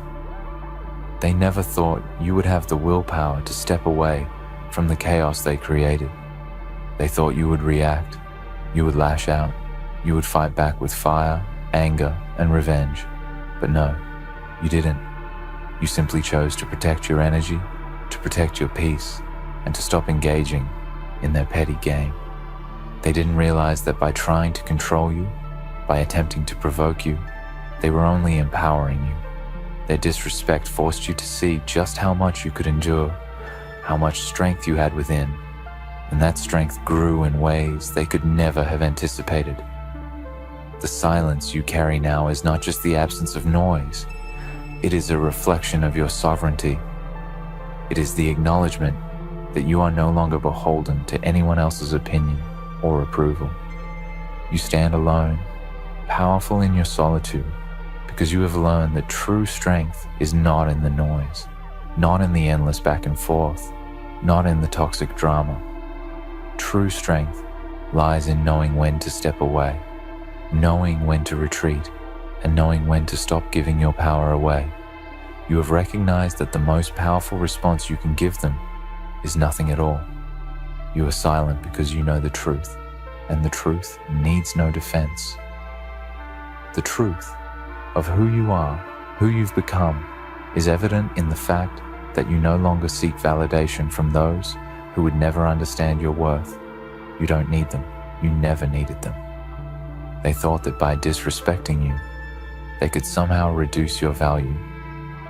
Speaker 1: They never thought you would have the willpower to step away from the chaos they created. They thought you would react, you would lash out, you would fight back with fire, anger, and revenge. But no, you didn't. You simply chose to protect your energy, to protect your peace, and to stop engaging in their petty game. They didn't realize that by trying to control you, by attempting to provoke you, they were only empowering you. Their disrespect forced you to see just how much you could endure, how much strength you had within, and that strength grew in ways they could never have anticipated. The silence you carry now is not just the absence of noise. It is a reflection of your sovereignty. It is the acknowledgement that you are no longer beholden to anyone else's opinion or approval. You stand alone, powerful in your solitude, because you have learned that true strength is not in the noise, not in the endless back and forth, not in the toxic drama. True strength lies in knowing when to step away, knowing when to retreat, and knowing when to stop giving your power away. You have recognized that the most powerful response you can give them is nothing at all. You are silent because you know the truth, and the truth needs no defense. The truth of who you are, who you've become, is evident in the fact that you no longer seek validation from those who would never understand your worth. You don't need them. You never needed them. They thought that by disrespecting you, they could somehow reduce your value,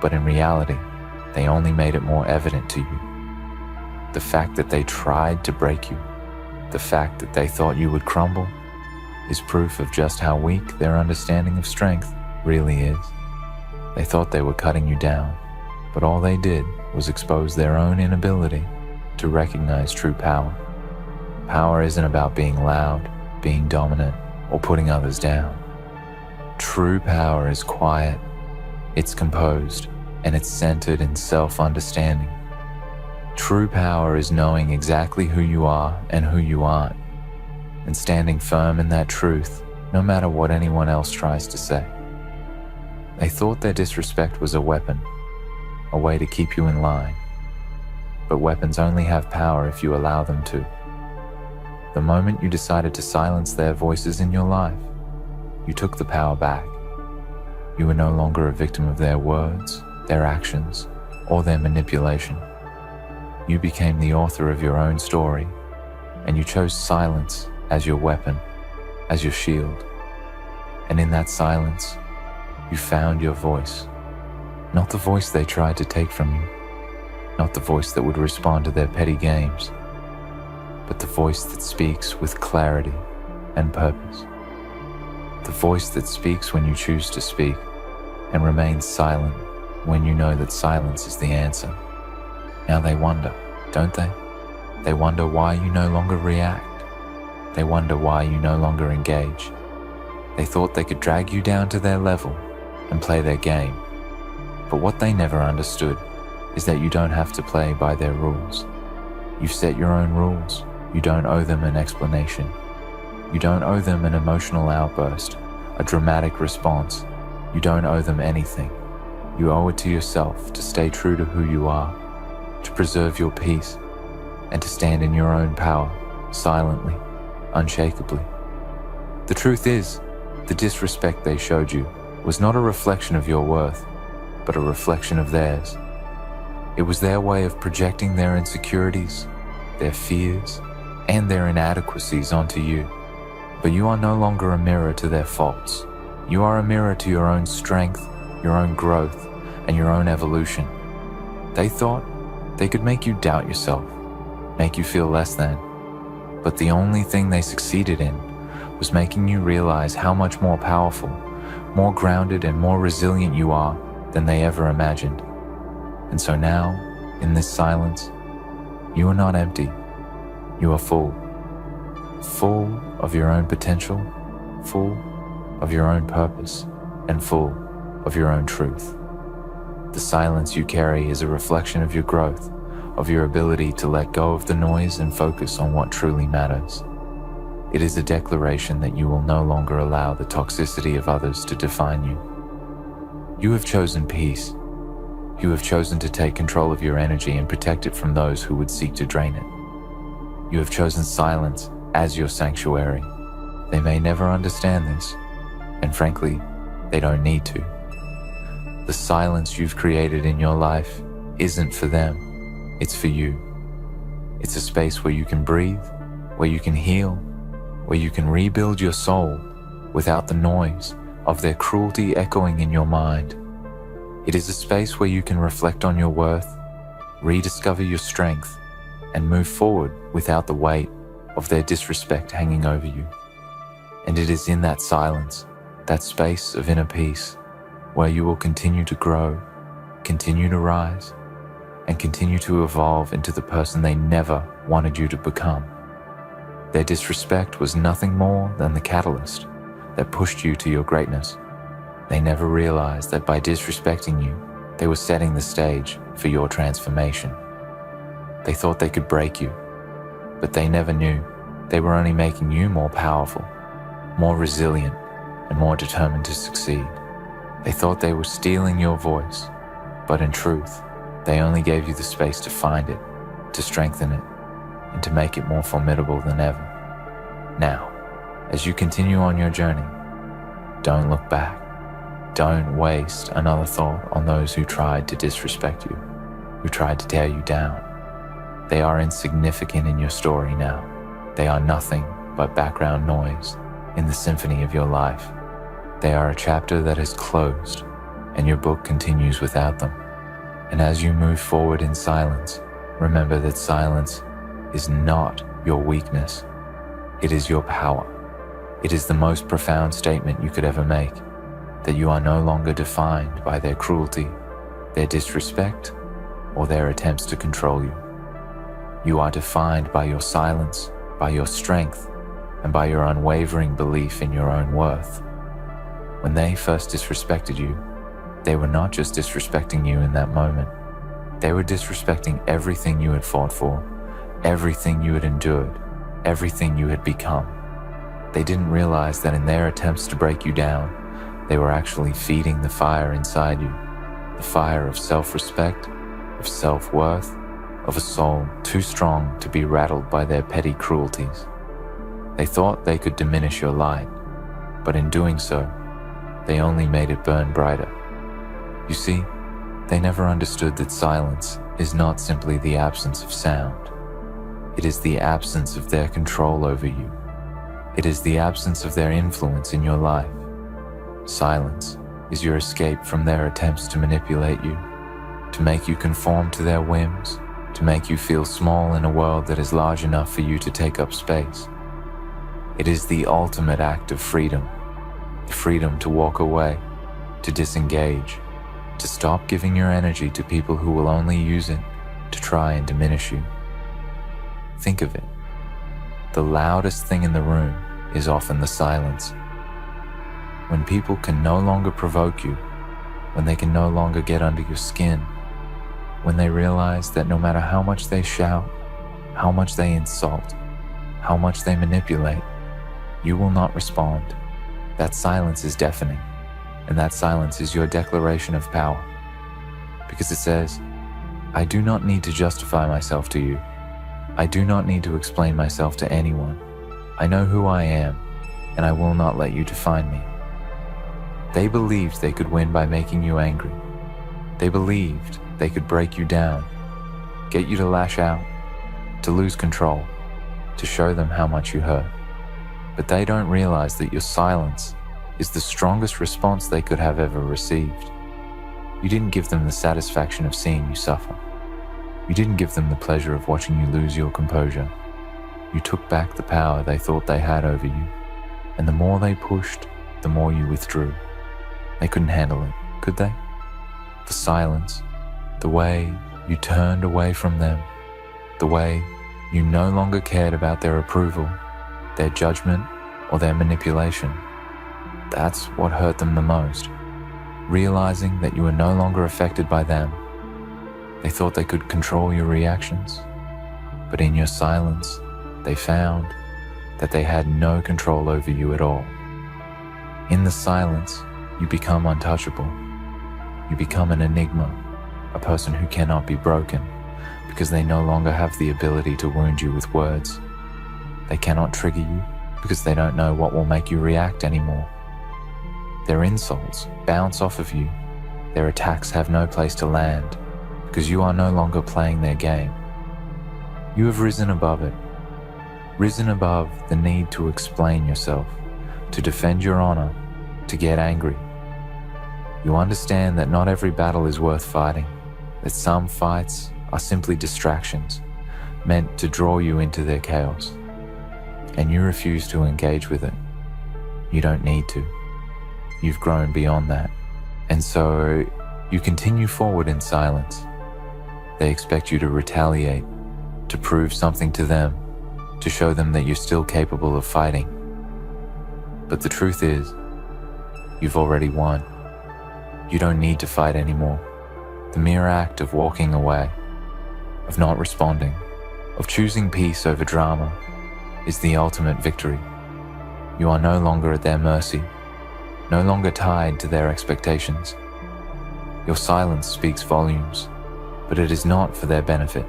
Speaker 1: but in reality, they only made it more evident to you. The fact that they tried to break you, the fact that they thought you would crumble, is proof of just how weak their understanding of strength really is. They thought they were cutting you down, but all they did was expose their own inability to recognize true power. Power isn't about being loud, being dominant, or putting others down. True power is quiet, it's composed, and it's centered in self-understanding. True power is knowing exactly who you are and who you aren't, and standing firm in that truth, no matter what anyone else tries to say. They thought their disrespect was a weapon, a way to keep you in line. But weapons only have power if you allow them to. The moment you decided to silence their voices in your life, you took the power back. You were no longer a victim of their words, their actions, or their manipulation. You became the author of your own story, and you chose silence as your weapon, as your shield. And in that silence, you found your voice. Not the voice they tried to take from you, not the voice that would respond to their petty games, but the voice that speaks with clarity and purpose. The voice that speaks when you choose to speak and remains silent when you know that silence is the answer. Now they wonder, don't they? They wonder why you no longer react. They wonder why you no longer engage. They thought they could drag you down to their level and play their game. But what they never understood is that you don't have to play by their rules. You've set your own rules. You don't owe them an explanation. You don't owe them an emotional outburst, a dramatic response. You don't owe them anything. You owe it to yourself to stay true to who you are, to preserve your peace, and to stand in your own power, silently, unshakably. The truth is, the disrespect they showed you was not a reflection of your worth, but a reflection of theirs. It was their way of projecting their insecurities, their fears, and their inadequacies onto you. But you are no longer a mirror to their faults. You are a mirror to your own strength, your own growth, and your own evolution. They thought they could make you doubt yourself, make you feel less than. But the only thing they succeeded in was making you realize how much more powerful, more grounded, and more resilient you are than they ever imagined. And so now, in this silence, you are not empty. You are full. Full of your own potential, full of your own purpose, and full of your own truth. The silence you carry is a reflection of your growth, of your ability to let go of the noise and focus on what truly matters. It is a declaration that you will no longer allow the toxicity of others to define you. You have chosen peace. You have chosen to take control of your energy and protect it from those who would seek to drain it. You have chosen silence as your sanctuary. They may never understand this, and frankly, they don't need to. The silence you've created in your life isn't for them, it's for you. It's a space where you can breathe, where you can heal, where you can rebuild your soul without the noise of their cruelty echoing in your mind. It is a space where you can reflect on your worth, rediscover your strength, and move forward without the weight of their disrespect hanging over you. And it is in that silence, that space of inner peace, where you will continue to grow, continue to rise, and continue to evolve into the person they never wanted you to become. Their disrespect was nothing more than the catalyst that pushed you to your greatness. They never realized that by disrespecting you, they were setting the stage for your transformation. They thought they could break you, but they never knew they were only making you more powerful, more resilient, and more determined to succeed. They thought they were stealing your voice, but in truth, they only gave you the space to find it, to strengthen it, and to make it more formidable than ever. Now, as you continue on your journey, don't look back. Don't waste another thought on those who tried to disrespect you, who tried to tear you down. They are insignificant in your story now. They are nothing but background noise in the symphony of your life. They are a chapter that has closed, and your book continues without them. And as you move forward in silence, remember that silence is not your weakness. It is your power. It is the most profound statement you could ever make, that you are no longer defined by their cruelty, their disrespect, or their attempts to control you. You are defined by your silence, by your strength, and by your unwavering belief in your own worth. When they first disrespected you, they were not just disrespecting you in that moment. They were disrespecting everything you had fought for, everything you had endured, everything you had become. They didn't realize that in their attempts to break you down, they were actually feeding the fire inside you, the fire of self-respect, of self-worth, of a soul too strong to be rattled by their petty cruelties. They thought they could diminish your light, but in doing so, they only made it burn brighter. You see, they never understood that silence is not simply the absence of sound. It is the absence of their control over you. It is the absence of their influence in your life. Silence is your escape from their attempts to manipulate you, to make you conform to their whims, to make you feel small in a world that is large enough for you to take up space. It is the ultimate act of freedom, the freedom to walk away, to disengage, to stop giving your energy to people who will only use it to try and diminish you. Think of it. The loudest thing in the room is often the silence. When people can no longer provoke you, when they can no longer get under your skin, when they realize that no matter how much they shout, how much they insult, how much they manipulate, you will not respond. That silence is deafening, and that silence is your declaration of power. Because it says, I do not need to justify myself to you. I do not need to explain myself to anyone. I know who I am, and I will not let you define me. They believed they could win by making you angry. They believed they could break you down, get you to lash out, to lose control, to show them how much you hurt. But they don't realize that your silence is the strongest response they could have ever received. You didn't give them the satisfaction of seeing you suffer. You didn't give them the pleasure of watching you lose your composure. You took back the power they thought they had over you, and the more they pushed, the more you withdrew. They couldn't handle it, could they? The silence, the way you turned away from them, the way you no longer cared about their approval, their judgment, or their manipulation. That's what hurt them the most. Realizing that you were no longer affected by them. They thought they could control your reactions, but in your silence, they found that they had no control over you at all. In the silence, you become untouchable. You become an enigma, a person who cannot be broken, because they no longer have the ability to wound you with words. They cannot trigger you because they don't know what will make you react anymore. Their insults bounce off of you. Their attacks have no place to land because you are no longer playing their game. You have risen above it, risen above the need to explain yourself, to defend your honor, to get angry. You understand that not every battle is worth fighting, that some fights are simply distractions meant to draw you into their chaos, and you refuse to engage with it. You don't need to. You've grown beyond that, and so you continue forward in silence. They expect you to retaliate, to prove something to them, to show them that you're still capable of fighting. But the truth is, you've already won. You don't need to fight anymore. The mere act of walking away, of not responding, of choosing peace over drama, is the ultimate victory. You are no longer at their mercy, no longer tied to their expectations. Your silence speaks volumes, but it is not for their benefit.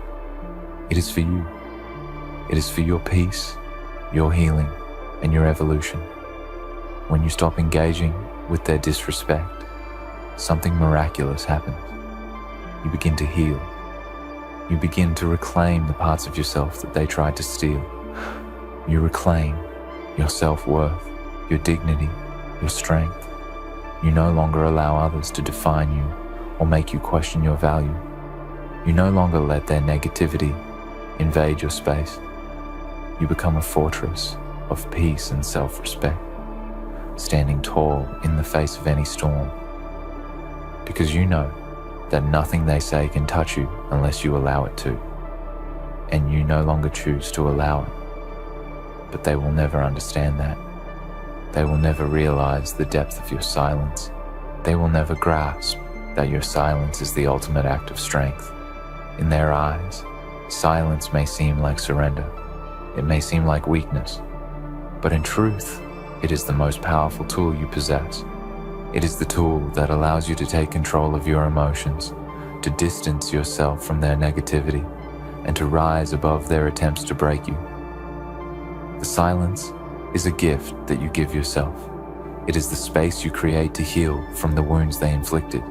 Speaker 1: It is for you. It is for your peace, your healing, and your evolution. When you stop engaging with their disrespect, something miraculous happens. You begin to heal. You begin to reclaim the parts of yourself that they tried to steal. You reclaim your self-worth, your dignity, your strength. You no longer allow others to define you or make you question your value. You no longer let their negativity invade your space. You become a fortress of peace and self-respect, standing tall in the face of any storm, because you know that nothing they say can touch you unless you allow it to, and you no longer choose to allow it. But they will never understand that. They will never realize the depth of your silence. They will never grasp that your silence is the ultimate act of strength. In their eyes, silence may seem like surrender. It may seem like weakness, but in truth, it is the most powerful tool you possess. It is the tool that allows you to take control of your emotions, to distance yourself from their negativity, and to rise above their attempts to break you. The silence is a gift that you give yourself. It is the space you create to heal from the wounds they inflicted.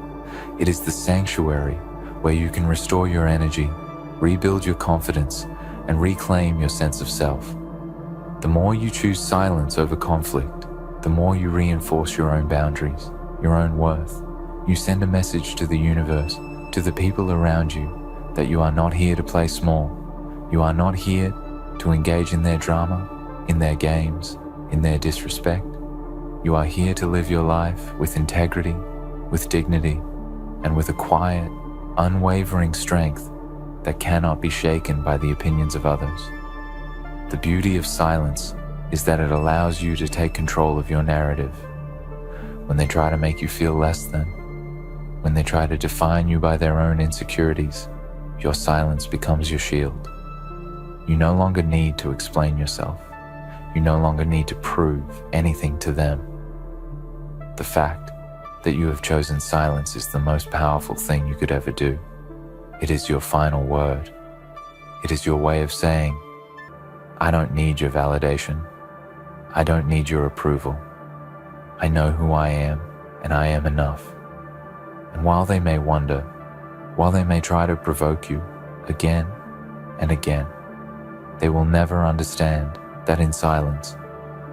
Speaker 1: It is the sanctuary where you can restore your energy, rebuild your confidence, and reclaim your sense of self. The more you choose silence over conflict, the more you reinforce your own boundaries, your own worth. You send a message to the universe, to the people around you, that you are not here to play small. You are not here to engage in their drama, in their games, in their disrespect. You are here to live your life with integrity, with dignity, and with a quiet, unwavering strength that cannot be shaken by the opinions of others. The beauty of silence is that it allows you to take control of your narrative. When they try to make you feel less than, when they try to define you by their own insecurities, your silence becomes your shield. You no longer need to explain yourself. You no longer need to prove anything to them. The fact that you have chosen silence is the most powerful thing you could ever do. It is your final word. It is your way of saying, I don't need your validation. I don't need your approval. I know who I am, and I am enough. And while they may wonder, while they may try to provoke you again and again, they will never understand that in silence,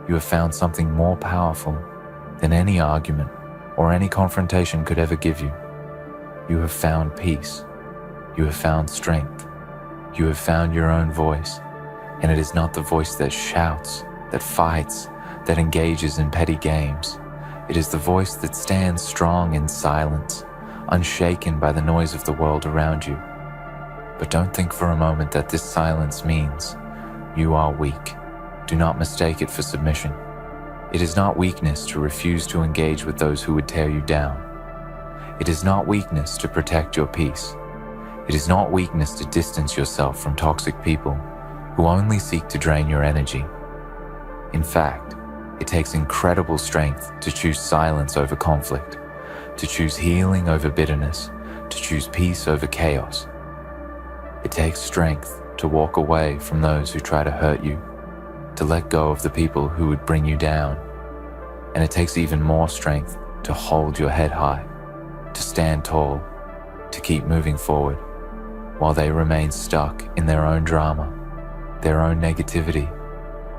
Speaker 1: you have found something more powerful than any argument or any confrontation could ever give you. You have found peace. You have found strength. You have found your own voice. And it is not the voice that shouts, that fights, that engages in petty games. It is the voice that stands strong in silence, unshaken by the noise of the world around you. But don't think for a moment that this silence means you are weak. Do not mistake it for submission. It is not weakness to refuse to engage with those who would tear you down. It is not weakness to protect your peace. It is not weakness to distance yourself from toxic people who only seek to drain your energy. In fact, it takes incredible strength to choose silence over conflict, to choose healing over bitterness, to choose peace over chaos. It takes strength to walk away from those who try to hurt you, to let go of the people who would bring you down. And it takes even more strength to hold your head high, to stand tall, to keep moving forward, while they remain stuck in their own drama, their own negativity,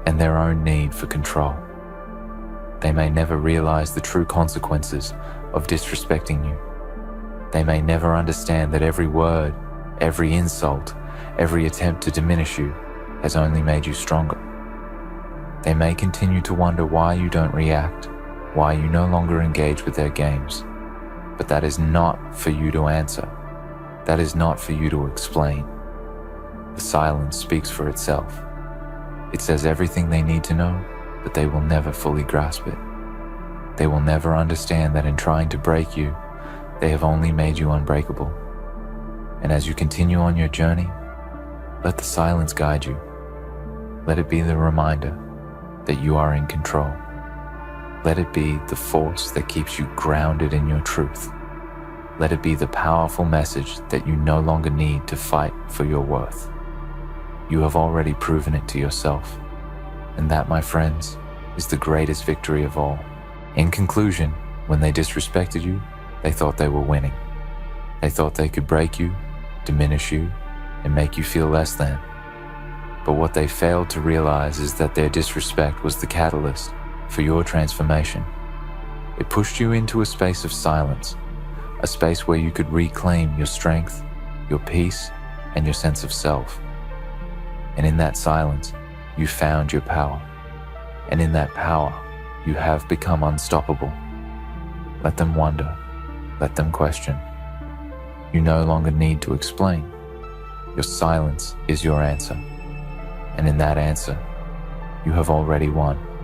Speaker 1: and their own need for control. They may never realize the true consequences of disrespecting you. They may never understand that every word, every insult, every attempt to diminish you has only made you stronger. They may continue to wonder why you don't react, why you no longer engage with their games. But that is not for you to answer. That is not for you to explain. The silence speaks for itself. It says everything they need to know, but they will never fully grasp it. They will never understand that in trying to break you, they have only made you unbreakable. And as you continue on your journey, let the silence guide you. Let it be the reminder that you are in control. Let it be the force that keeps you grounded in your truth. Let it be the powerful message that you no longer need to fight for your worth. You have already proven it to yourself. And that, my friends, is the greatest victory of all. In conclusion, when they disrespected you, they thought they were winning. They thought they could break you, diminish you, and make you feel less than. But what they failed to realize is that their disrespect was the catalyst for your transformation. It pushed you into a space of silence, a space where you could reclaim your strength, your peace, and your sense of self. And in that silence, you found your power. And in that power, you have become unstoppable. Let them wonder. Let them question. You no longer need to explain. Your silence is your answer. And in that answer, you have already won.